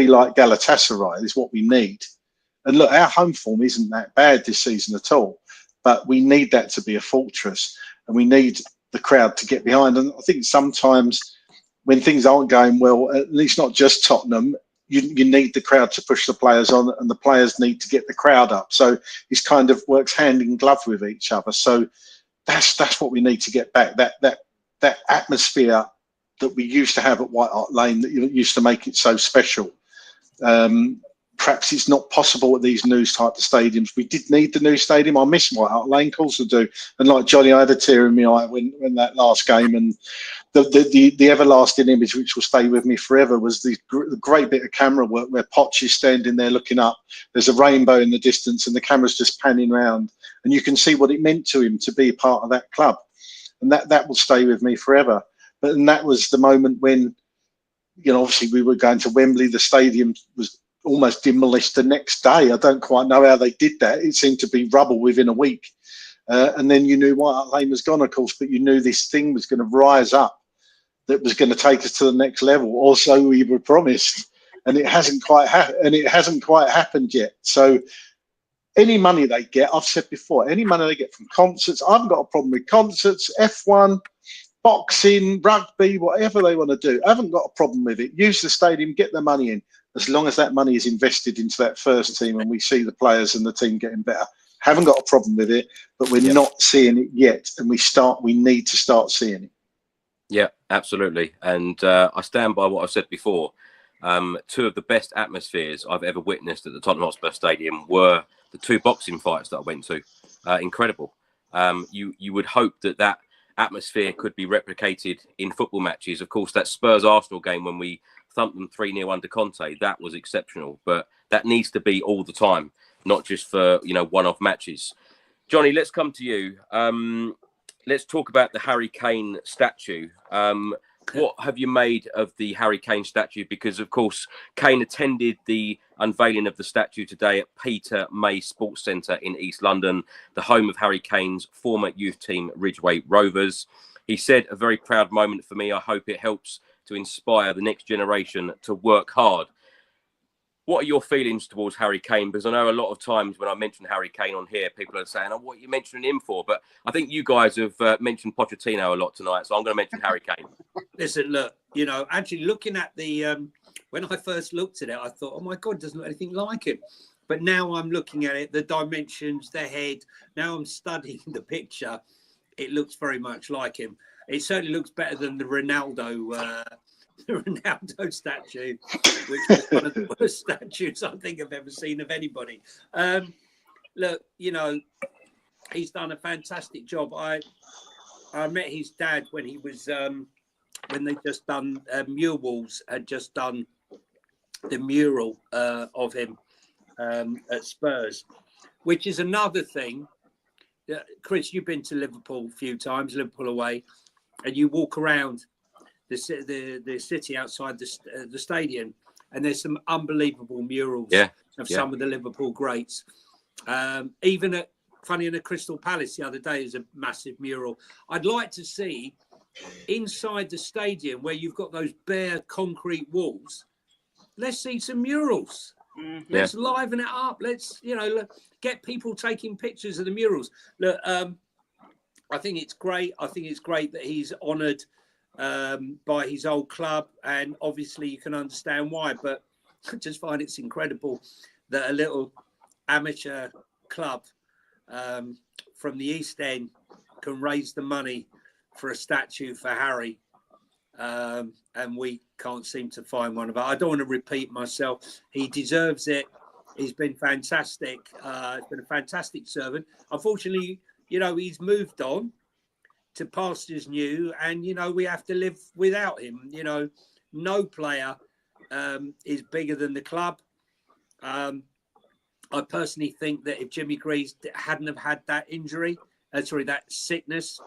like Galatasaray is what we need. And look, our home form isn't that bad this season at all, but we need that to be a fortress, and we need the crowd to get behind. And I think sometimes when things aren't going well, at least not just Tottenham, you need the crowd to push the players on, and the players need to get the crowd up. So it's kind of works hand in glove with each other. So that's what we need to get back. That atmosphere that we used to have at White Hart Lane that used to make it so special. Perhaps it's not possible at these new type of stadiums. We did need the new stadium. I miss White Hart Lane, of course I do. And like Jonny, I had a tear in my eye when that last game, and the everlasting image which will stay with me forever was the great bit of camera work where Poch is standing there looking up. There's a rainbow in the distance and the camera's just panning round, and you can see what it meant to him to be part of that club, and that will stay with me forever. And that was the moment when, obviously we were going to Wembley. The stadium was almost demolished the next day. I don't quite know how they did that. It seemed to be rubble within a week. And then you knew White Hart Lane was gone, of course, but you knew this thing was going to rise up that was going to take us to the next level. Also, we were promised, and it hasn't quite happened yet. So any money they get, I've said before, any money they get from concerts, I haven't got a problem with concerts, F1, boxing, rugby, whatever they want to do. I haven't got a problem with it. Use the stadium, get the money in, as long as that money is invested into that first team and we see the players and the team getting better. Haven't got a problem with it, but we're not seeing it yet, and we need to start seeing it. Yeah, absolutely. And I stand by what I said before. Two of the best atmospheres I've ever witnessed at the Tottenham Hotspur Stadium were the two boxing fights that I went to. Incredible. You would hope that atmosphere could be replicated in football matches. Of course, that Spurs-Arsenal game when we thumped them 3-0 under Conte, that was exceptional. But that needs to be all the time, not just for one-off matches. Jonny, let's come to you. Let's talk about the Harry Kane statue. What have you made of the Harry Kane statue? Because, of course, Kane attended the unveiling of the statue today at Peter May Sports Centre in East London, the home of Harry Kane's former youth team, Ridgeway Rovers. He said, "A very proud moment for me. I hope it helps to inspire the next generation to work hard." What are your feelings towards Harry Kane? Because I know a lot of times when I mention Harry Kane on here, people are saying, "Oh, what are you mentioning him for?" But I think you guys have mentioned Pochettino a lot tonight, so I'm going to mention Harry Kane. Listen, look, actually looking at the when I first looked at it, I thought, "Oh my God, doesn't look anything like him." But now I'm looking at it, the dimensions, the head. Now I'm studying the picture. It looks very much like him. It certainly looks better than the Ronaldo. The Ronaldo statue, which was one of the worst statues I think I've ever seen of anybody. Look, he's done a fantastic job. I met his dad when he was when they just done Murals had just done the mural of him at Spurs, which is another thing. Chris, you've been to Liverpool a few times, Liverpool away, and you walk around the city outside the stadium, and there's some unbelievable murals of some of the Liverpool greats. Even at Crystal Palace the other day is a massive mural. I'd like to see inside the stadium where you've got those bare concrete walls. Let's see some murals. Let's liven it up. Let's get people taking pictures of the murals. Look, I think it's great. I think it's great that he's honoured by his old club, and obviously you can understand why, but I just find it's incredible that a little amateur club from the East End can raise the money for a statue for Harry, and we can't seem to find one of it. I don't want to repeat myself. He deserves it. He's been fantastic. He's been a fantastic servant. Unfortunately, he's moved on to pastures new, and we have to live without him. No player is bigger than the club. I personally think that if Jimmy Greaves hadn't have had that injury, that sickness,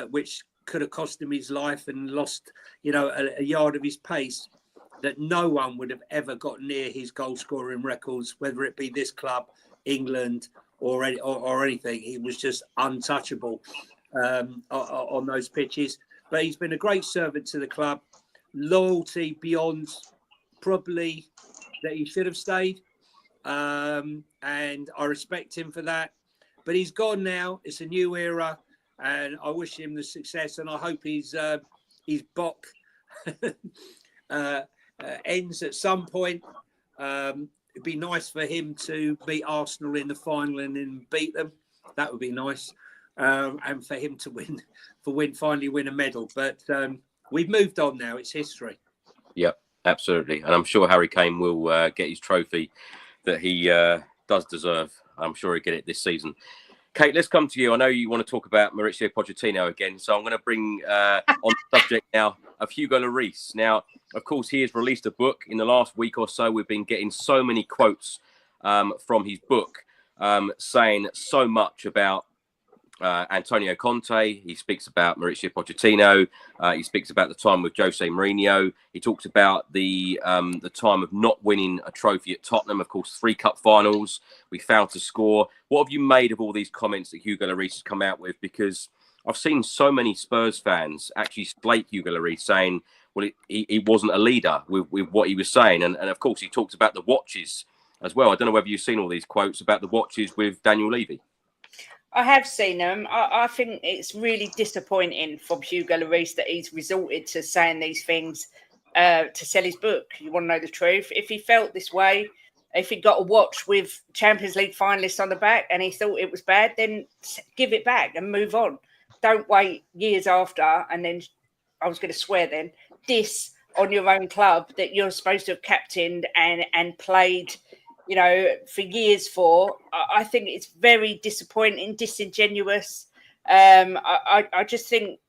which could have cost him his life and lost, a yard of his pace, that no one would have ever got near his goal scoring records, whether it be this club, England, or anything. He was just untouchable on those pitches. But he's been a great servant to the club. Loyalty beyond probably that he should have stayed. And I respect him for that. But he's gone now. It's a new era. And I wish him the success. And I hope his Bok ends at some point. It'd be nice for him to beat Arsenal in the final and then beat them. That would be nice. And for him to finally win a medal. But we've moved on now. It's history. Yep, absolutely. And I'm sure Harry Kane will get his trophy that he does deserve. I'm sure he'll get it this season. Kate, let's come to you. I know you want to talk about Mauricio Pochettino again, so I'm going to bring on the subject now of Hugo Lloris. Now, of course, he has released a book. In the last week or so, we've been getting so many quotes from his book saying so much about Antonio Conte. He speaks about Mauricio Pochettino. He speaks about the time with Jose Mourinho. He talks about the time of not winning a trophy at Tottenham. Of course, 3 cup finals. We failed to score. What have you made of all these comments that Hugo Lloris has come out with? Because I've seen so many Spurs fans actually slate Hugo Lloris, saying, well, he wasn't a leader with what he was saying. And of course, he talked about the watches as well. I don't know whether you've seen all these quotes about the watches with Daniel Levy. I have seen them. I think it's really disappointing from Hugo Lloris that he's resorted to saying these things to sell his book. You want to know the truth? If he felt this way, if he got a watch with Champions League finalists on the back and he thought it was bad, then give it back and move on. Don't wait years after and then, I was going to swear then, diss on your own club that you're supposed to have captained and played, for years for. I think it's very disappointing, disingenuous. I just think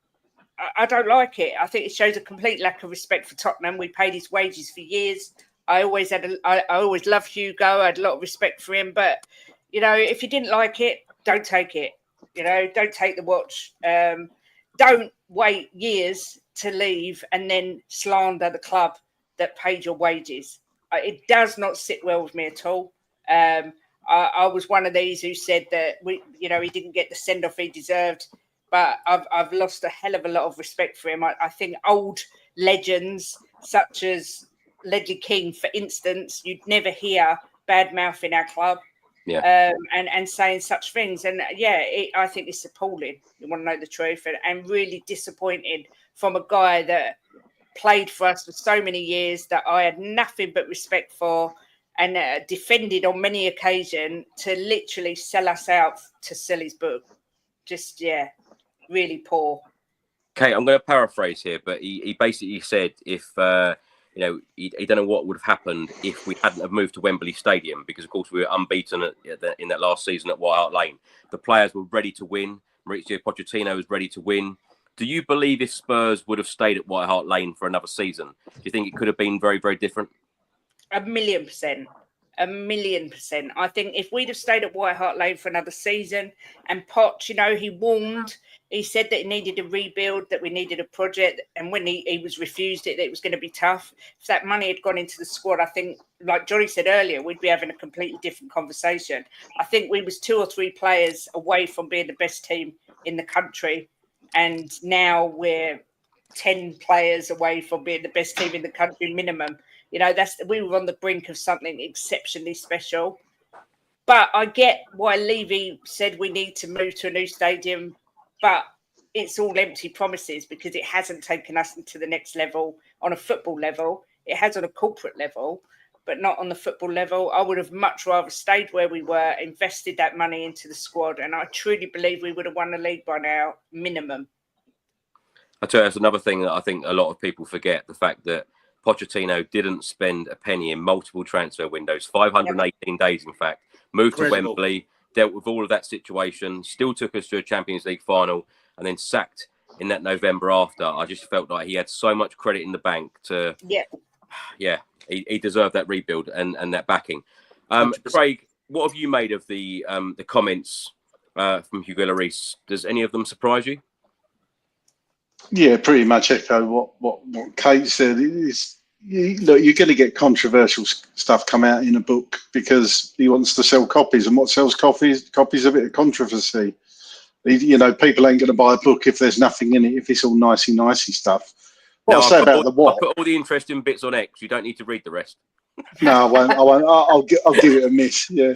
I don't like it. I think it shows a complete lack of respect for Tottenham. We paid his wages for years. I always loved Hugo. I had a lot of respect for him. But, if you didn't like it, don't take it. Don't take the watch. Don't wait years to leave and then slander the club that paid your wages. It does not sit well with me at all. I was one of these who said that he didn't get the send off he deserved, but I've lost a hell of a lot of respect for him. I think old legends such as Ledley King, for instance, you'd never hear bad mouth in our club, and saying such things. And I think it's appalling. You want to know the truth, and really disappointed from a guy that played for us for so many years, that I had nothing but respect for, and defended on many occasions, to literally sell us out to sell his book. Just, really poor. Kate, I'm going to paraphrase here, but he basically said if, he don't know what would have happened if we hadn't have moved to Wembley Stadium, because, of course, we were unbeaten in that last season at White Hart Lane. The players were ready to win. Mauricio Pochettino was ready to win. Do you believe if Spurs would have stayed at White Hart Lane for another season, do you think it could have been very, very different? 1,000,000%. 1,000,000%. I think if we'd have stayed at White Hart Lane for another season, and Poch, he warned, he said that he needed a rebuild, that we needed a project, and when he was refused it, that it was going to be tough. If that money had gone into the squad, I think, like Jonny said earlier, we'd be having a completely different conversation. I think we was 2 or 3 players away from being the best team in the country. And now we're 10 players away from being the best team in the country minimum. We were on the brink of something exceptionally special. But I get why Levy said we need to move to a new stadium, but it's all empty promises, because it hasn't taken us into the next level on a football level. It has on a corporate level, but not on the football level. I would have much rather stayed where we were, invested that money into the squad, and I truly believe we would have won the league by now, minimum. I tell you, that's another thing that I think a lot of people forget, the fact that Pochettino didn't spend a penny in multiple transfer windows, 518 days, in fact, moved to Wembley, dealt with all of that situation, still took us to a Champions League final, and then sacked in that November after. I just felt like he had so much credit in the bank to... He deserved that rebuild and that backing. Craig, what have you made of the comments from Hugo Lloris? Does any of them surprise you? Yeah, pretty much echo what Kate said. Look, you're going to get controversial stuff come out in a book because he wants to sell copies, and what sells copies a bit of controversy. People ain't going to buy a book if there's nothing in it, if it's all nicey stuff. What I'll say about the what? I'll put all the interesting bits on X. You don't need to read the rest. No, I won't. I'll give it a miss. Yeah.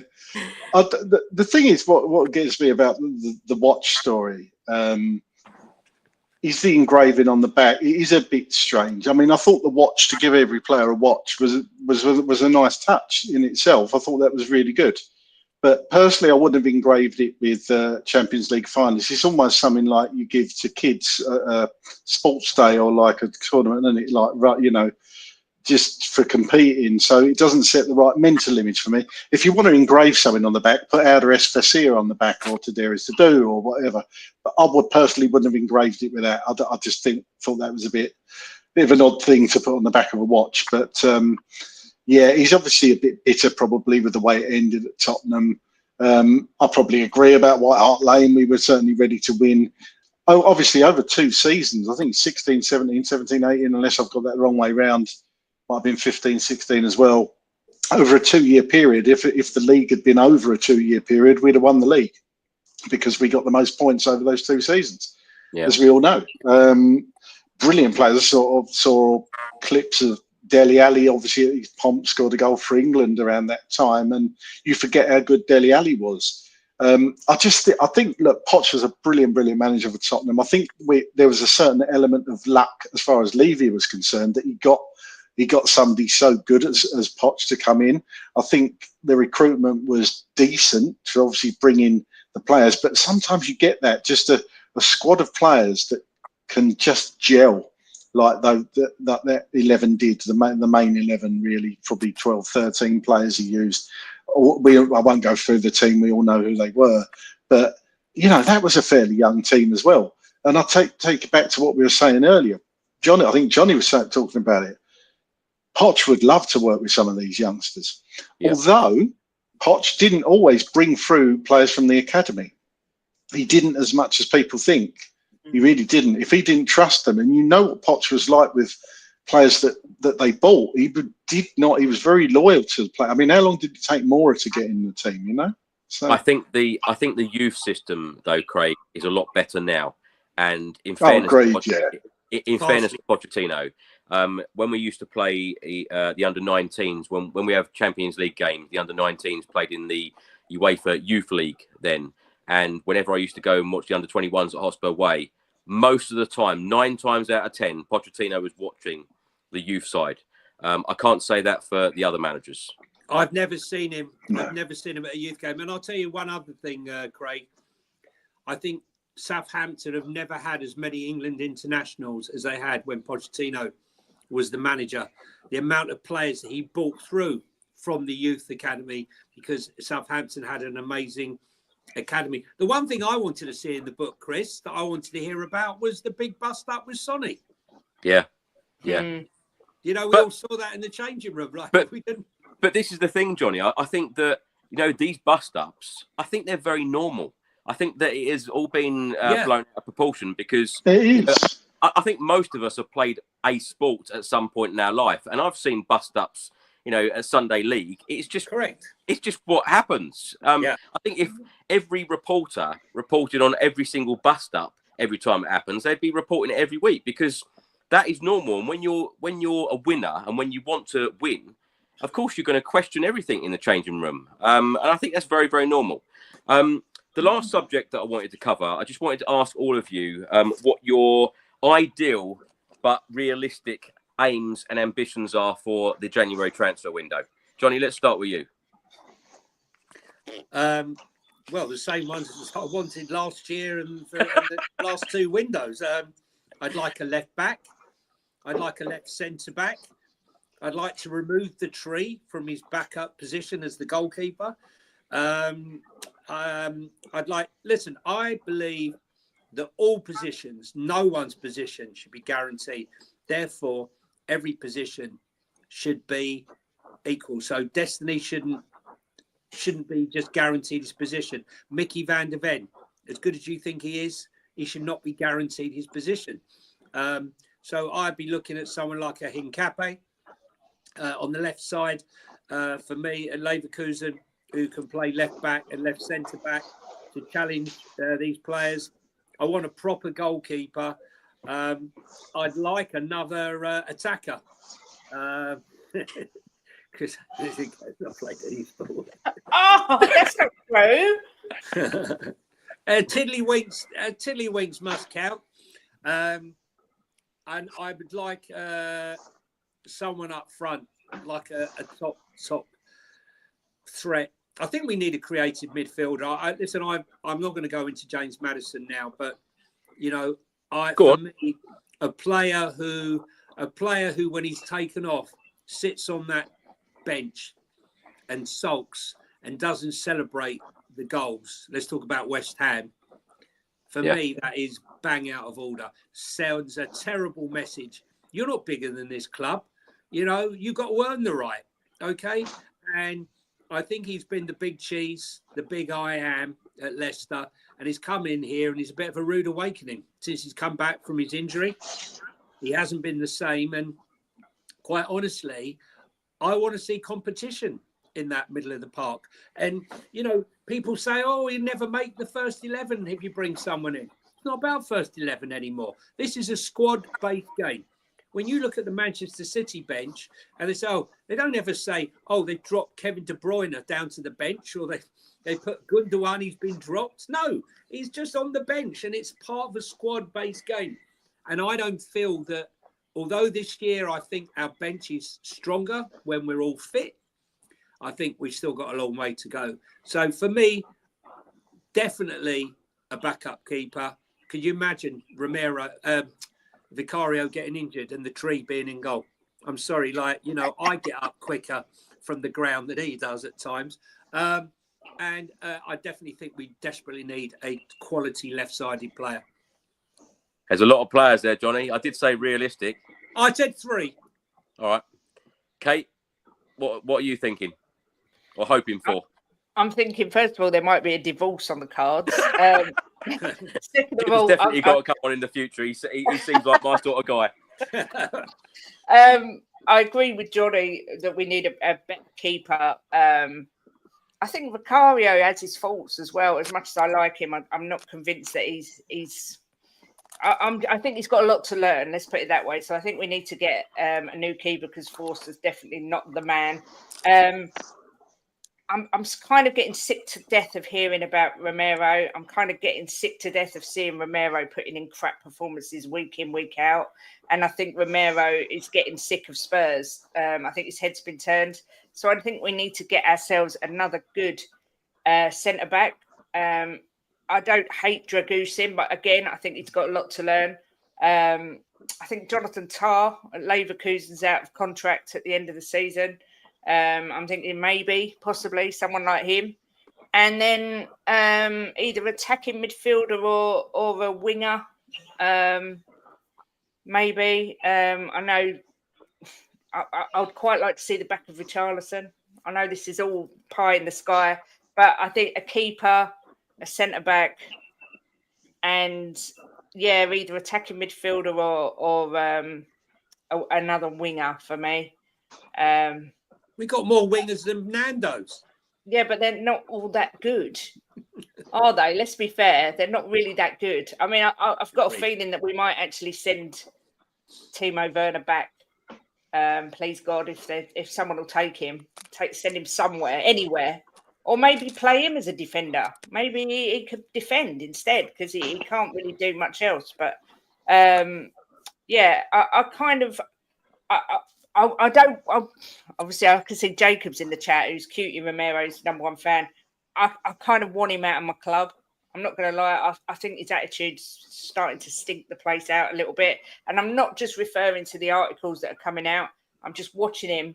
The thing is, what gets me about the watch story is the engraving on the back. It is a bit strange. I mean, I thought the watch, to give every player a watch, was a nice touch in itself. I thought that was really good. But personally, I wouldn't have engraved it with Champions League finalists. It's almost something like you give to kids a sports day or like a tournament, isn't it? Like, just for competing. So it doesn't set the right mental image for me. If you want to engrave something on the back, put Outer Esfacia on the back or To Dare Is To Do or whatever. But I personally wouldn't have engraved it with that. I just thought that was a bit of an odd thing to put on the back of a watch. But yeah, he's obviously a bit bitter probably with the way it ended at Tottenham. I probably agree about White Hart Lane. We were certainly ready to win. Oh, obviously over 2 seasons, I think 16, 17, 17, 18, unless I've got that the wrong way round. Might have been 15, 16 as well. Over a 2-year period, if the league had been over a 2-year period, we'd have won the league because we got the most points over those 2 seasons, as we all know. Brilliant players. I sort of saw clips of Dele Alli, obviously Pomp scored a goal for England around that time, and you forget how good Dele Alli was. I think, look, Poch was a brilliant manager for Tottenham. I think there was a certain element of luck as far as Levy was concerned that he got somebody so good as Poch to come in. I think the recruitment was decent to obviously bring in the players, but sometimes you get that, just a squad of players that can just gel like that 11 did, the main 11 really, probably 12, 13 players he used. I won't go through the team, we all know who they were, but that was a fairly young team as well. And I'll take it back to what we were saying earlier. Jonny, I think Jonny was talking about it. Poch would love to work with some of these youngsters, although Poch didn't always bring through players from the academy. He didn't as much as people think. He really didn't. If he didn't trust them, and you know what Poch was like with players that they bought, he did not. He was very loyal to the player. I mean, how long did it take Mora to get in the team? So I think the youth system, though, Craig, is a lot better now. And in fairness, fairness to Pochettino, when we used to play the under-19s, when we have Champions League games, the under-19s played in the UEFA Youth League then. And whenever I used to go and watch the under-21s at Hotspur Way, most of the time, 9 times out of 10, Pochettino was watching the youth side. I can't say that for the other managers. I've never seen him. I've never seen him at a youth game. And I'll tell you one other thing, Craig. I think Southampton have never had as many England internationals as they had when Pochettino was the manager. The amount of players that he brought through from the youth academy, because Southampton had an amazing academy. The one thing I wanted to see in the book, Chris, that I wanted to hear about was the big bust up with Sonny. Yeah. We all saw that in the changing room. But this is the thing, Jonny. I think that, these bust ups, I think they're very normal. I think that it has all been blown out of proportion because I think most of us have played a sport at some point in our life. And I've seen bust ups, at Sunday League. It's just correct. It's just what happens. I think if every reporter reported on every single bust up every time it happens, they'd be reporting it every week because that is normal. And when you're a winner and when you want to win, of course, you're going to question everything in the changing room. And I think that's very, very normal. The last subject that I wanted to cover, I just wanted to ask all of you what your ideal but realistic aims and ambitions are for the January transfer window. Jonny, let's start with you. Well, the same ones as I wanted last year and for the last 2 windows. I'd like a left back. I'd like a left centre back. I'd like to remove the tree from his backup position as the goalkeeper. I believe that all positions, no one's position should be guaranteed. Therefore, every position should be equal. So Destiny shouldn't be just guaranteed his position. Mickey van der Ven, as good as you think he is, he should not be guaranteed his position. So I'd be looking at someone like a Hincapié on the left side for me at Leverkusen, who can play left back and left centre back to challenge these players. I want a proper goalkeeper. I'd like another attacker because I think I've not played any sport. Oh, that's not true. Tiddlywinks must count. And I would like someone up front, like a top threat. I think we need a creative midfielder. Listen, I'm not going to go into James Maddison now, but you know, for me, a player who, when he's taken off, sits on that bench and sulks and doesn't celebrate the goals. Let's talk about West Ham. For me, that is bang out of order. Sounds a terrible message. You're not bigger than this club. You know, you got to earn the right. Okay. And I think he's been the big cheese, the big I am at Leicester. And he's come in here and he's a bit of a rude awakening since he's come back from his injury. He hasn't been the same. And quite honestly, I want to see competition in that middle of the park. And, you know, people say, oh, you never make the first 11 if you bring someone in. It's not about first 11 anymore. This is a squad-based game. When you look at the Manchester City bench and they say, oh, they don't ever say, oh, they dropped Kevin De Bruyne down to the bench or they put Gundogan, he's been dropped. No, he's just on the bench and it's part of a squad-based game. And I don't feel that, although this year I think our bench is stronger when we're all fit, I think we've still got a long way to go. So for me, definitely a backup keeper. Could you imagine Vicario getting injured and the tree being in goal? I'm sorry, like, you know, I get up quicker from the ground than he does at times. And I definitely think we desperately need a quality left-sided player. There's a lot of players there, Johnny. I did say realistic. I said 3. All right. Kate, what are you thinking or hoping for? I'm thinking, first of all, there might be a divorce on the cards. Second of all, definitely got to come on in the future. He seems like my sort of guy. I agree with Johnny that we need a better keeper. I think Vicario has his faults as well. As much as I like him, I'm not convinced that he's. I think he's got a lot to learn. Let's put it that way. So I think we need to get a new keeper because Forster's definitely not the man. I'm kind of getting sick to death of hearing about Romero. I'm kind of getting sick to death of seeing Romero putting in crap performances week in, week out. And I think Romero is getting sick of Spurs. I think his head's been turned. So I think we need to get ourselves another good centre-back. I don't hate Dragusin, but again, I think he's got a lot to learn. I think Jonathan Tah at Leverkusen's out of contract at the end of the season. I'm thinking possibly someone like him. And then either attacking midfielder or a winger. Maybe. I know I would quite like to see the back of Richarlison. I know this is all pie in the sky, but I think a keeper, a centre-back, and, either attacking midfielder or another winger for me. We got more wingers than Nando's. Yeah, but they're not all that good, are they? Let's be fair. They're not really that good. I mean, I've got a feeling that we might actually send Timo Werner back. Please God, if someone will take him, send him somewhere, anywhere, or maybe play him as a defender. Maybe he could defend instead because he can't really do much else. But obviously I can see Jacobs in the chat, who's Cutie Romero's #1 fan. I kind of want him out of my club. I'm not going to lie. I think his attitude's starting to stink the place out a little bit. And I'm not just referring to the articles that are coming out. I'm just watching him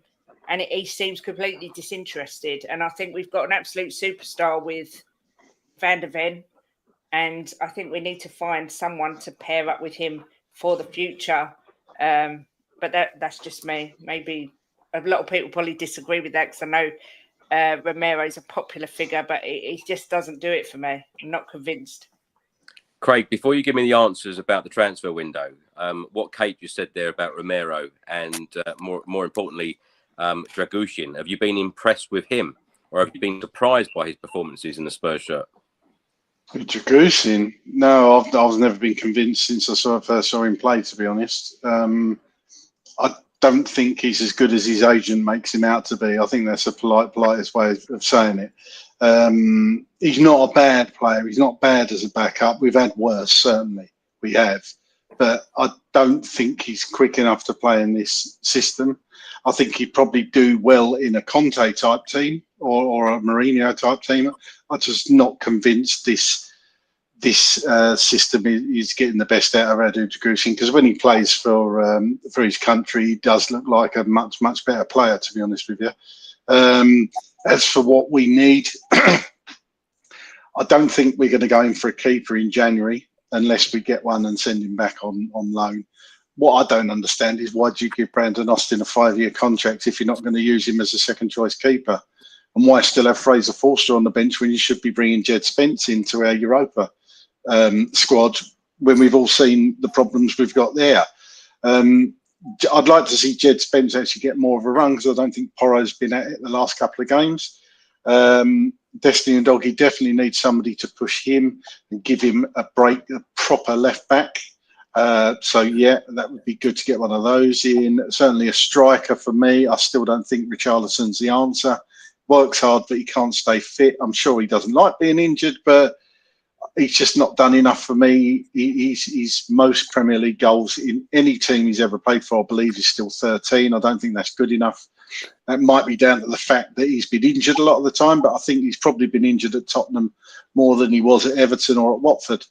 and he seems completely disinterested. And I think we've got an absolute superstar with Van der Ven. And I think we need to find someone to pair up with him for the future. But that's just me. Maybe a lot of people probably disagree with that because I know Romero's a popular figure, but he just doesn't do it for me. I'm not convinced. Craig, before you give me the answers about the transfer window, what Kate just said there about Romero and more importantly, Dragushin, have you been impressed with him, or have you been surprised by his performances in the Spurs shirt? Dragushin? No, I've never been convinced since I first saw him play, to be honest. I don't think he's as good as his agent makes him out to be. I think that's the politest way of saying it. He's not a bad player. He's not bad as a backup. We've had worse, certainly. We have. But I don't think he's quick enough to play in this system. I think he'd probably do well in a Conte-type team or a Mourinho-type team. I'm just not convinced this system is getting the best out of Radu Dragushin, because when he plays for his country, he does look like a much better player, to be honest with you. As for what we need, I don't think we're going to go in for a keeper in January unless we get one and send him back on loan. What I don't understand is, why do you give Brandon Austin a 5-year contract if you're not going to use him as a second choice keeper? And why still have Fraser Forster on the bench when you should be bringing Jed Spence into our Europa squad, when we've all seen the problems we've got there? I'd like to see Jed Spence actually get more of a run, because I don't think Porro's been at it the last couple of games. Destiny and Doggy definitely need somebody to push him and give him a break, a proper left back. So yeah, that would be good to get one of those in. Certainly a striker for me. I still don't think Richarlison's the answer. Works hard, but he can't stay fit. I'm sure he doesn't like being injured, but he's just not done enough for me. He's most Premier League goals in any team he's ever played for, I believe, is still 13. I don't think that's good enough. That might be down to the fact that he's been injured a lot of the time, but I think he's probably been injured at Tottenham more than he was at Everton or at Watford.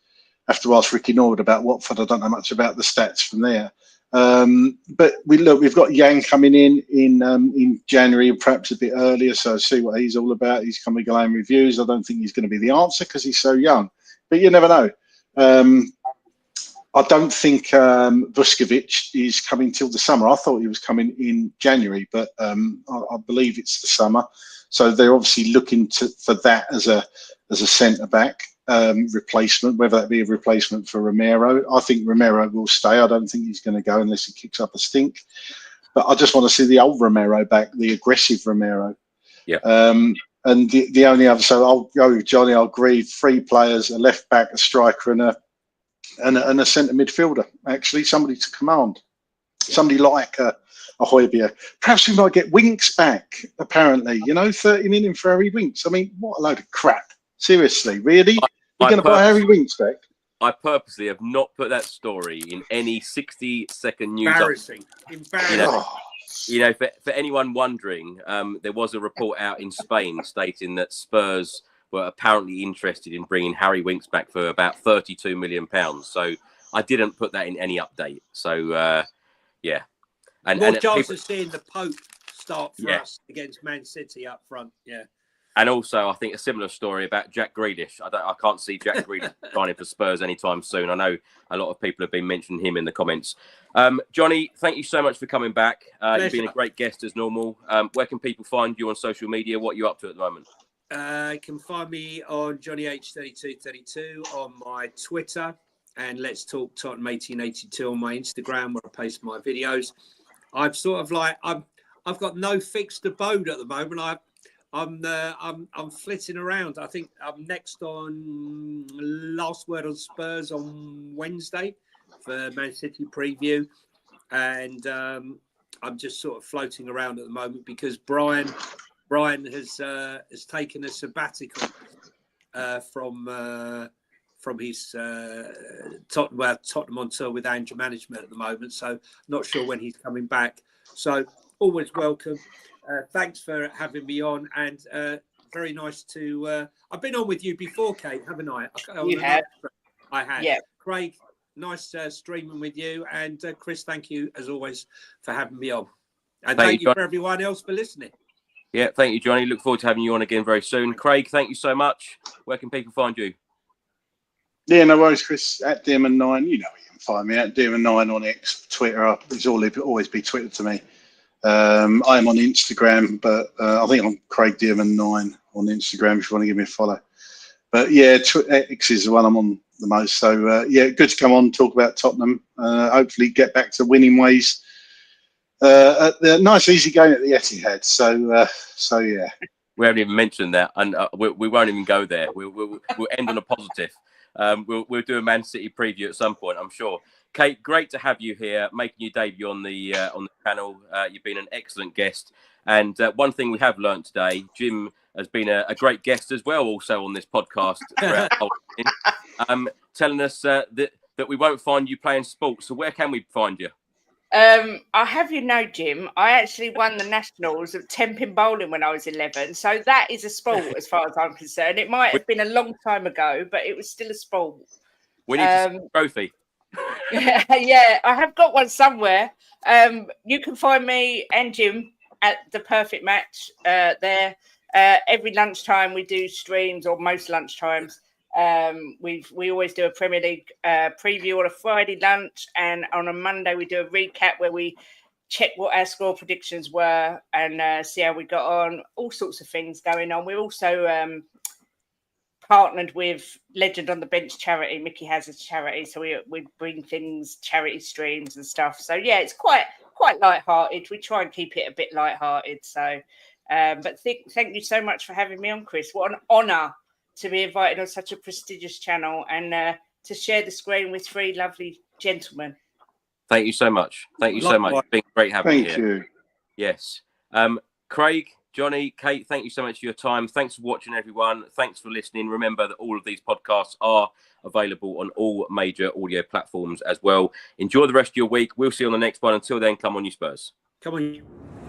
I have to ask Ricky Norwood about Watford. I don't know much about the stats from there. But we've got Yang coming in January, and perhaps a bit earlier, so see what he's all about. He's coming glowing reviews. I don't think he's going to be the answer because he's so young, but you never know. I don't think Vuskovic is coming till the summer. I thought he was coming in January, but I believe it's the summer. So they're obviously looking for that as a centre back replacement, whether that be a replacement for Romero. I think Romero will stay. I don't think he's going to go unless he kicks up a stink. But I just want to see the old Romero back, the aggressive Romero. Yeah. And the only other, so I'll go with Johnny. I'll agree. 3 players: a left back, a striker, and a centre midfielder. Actually, somebody to command. Yeah. Somebody like a Højbjerg. Perhaps we might get Winks back. Apparently, 30 million for Harry Winks. I mean, what a load of crap. Seriously, really? We're going to buy Harry Winks back? I purposely have not put that story in any 60-second news. Embarrassing. For anyone wondering, there was a report out in Spain stating that Spurs were apparently interested in bringing Harry Winks back for about £32 million. So I didn't put that in any update. So, yeah. And chance of seeing the Pope start for us against Man City up front. Yeah. And also, I think a similar story about Jack Grealish. I can't see Jack Grealish signing for Spurs anytime soon. I know a lot of people have been mentioning him in the comments. Jonny, thank you so much for coming back. You've been a great guest as normal. Where can people find you on social media? What are you up to at the moment? You can find me on Jonny H3232 on my Twitter, and Let's Talk Tottenham 1882 on my Instagram, where I post my videos. I've I've got no fixed abode at the moment. I'm flitting around. I think I'm next on Last Word on Spurs on Wednesday for Man City preview, and I'm just sort of floating around at the moment because Brian has taken a sabbatical from his Tottenham on tour with Anger Management at the moment. So not sure when he's coming back. So always welcome. Thanks for having me on, and very nice to. I've been on with you before, Kate, haven't I? You have. I had. Yeah. Craig, nice streaming with you, and Chris, thank you as always for having me on, and thank you for everyone else for listening. Yeah, thank you, Jonny. Look forward to having you on again very soon. Craig, thank you so much. Where can people find you? Yeah, no worries, Chris. At Dearman9, you can find me at Dearman9 on X, Twitter. It's always be Twitter to me. I am on Instagram, but I think I'm Craig Dearman9 on Instagram if you want to give me a follow. But yeah, X is the one I'm on the most. So yeah, good to come on and talk about Tottenham. Hopefully get back to winning ways. At the nice easy game at the Etihad. So yeah. We haven't even mentioned that, and we won't even go there. We'll end on a positive. We'll do a Man City preview at some point, I'm sure. Kate, great to have you here, making your debut on the panel. You've been an excellent guest, and one thing we have learned today, Jim has been a great guest as well, also on this podcast, throughout the whole thing, telling us that we won't find you playing sports. So where can we find you? I have you know, Jim, I actually won the nationals of 10-pin bowling when I was 11. So that is a sport as far as I'm concerned. It might have been a long time ago, but it was still a sport. We need to see a trophy. Yeah, I have got one somewhere. You can find me and Jim at the Perfect Match there. Every lunchtime we do streams, or most lunchtimes. We always do a Premier League preview on a Friday lunch, and on a Monday we do a recap where we check what our score predictions were and see how we got on. All sorts of things going on. We're also partnered with Legend on the Bench charity, Mickey Hazard's charity, so we bring things, charity streams and stuff. So yeah, it's quite light-hearted. We try and keep it a bit light-hearted. So, but thank you so much for having me on, Chris. What an honour to be invited on such a prestigious channel and to share the screen with three lovely gentlemen. Thank you so much. Thank you so much. It's been great having you here. Thank you. Yes. Craig, Jonny, Kate, thank you so much for your time. Thanks for watching, everyone. Thanks for listening. Remember that all of these podcasts are available on all major audio platforms as well. Enjoy the rest of your week. We'll see you on the next one. Until then, come on, you Spurs. Come on.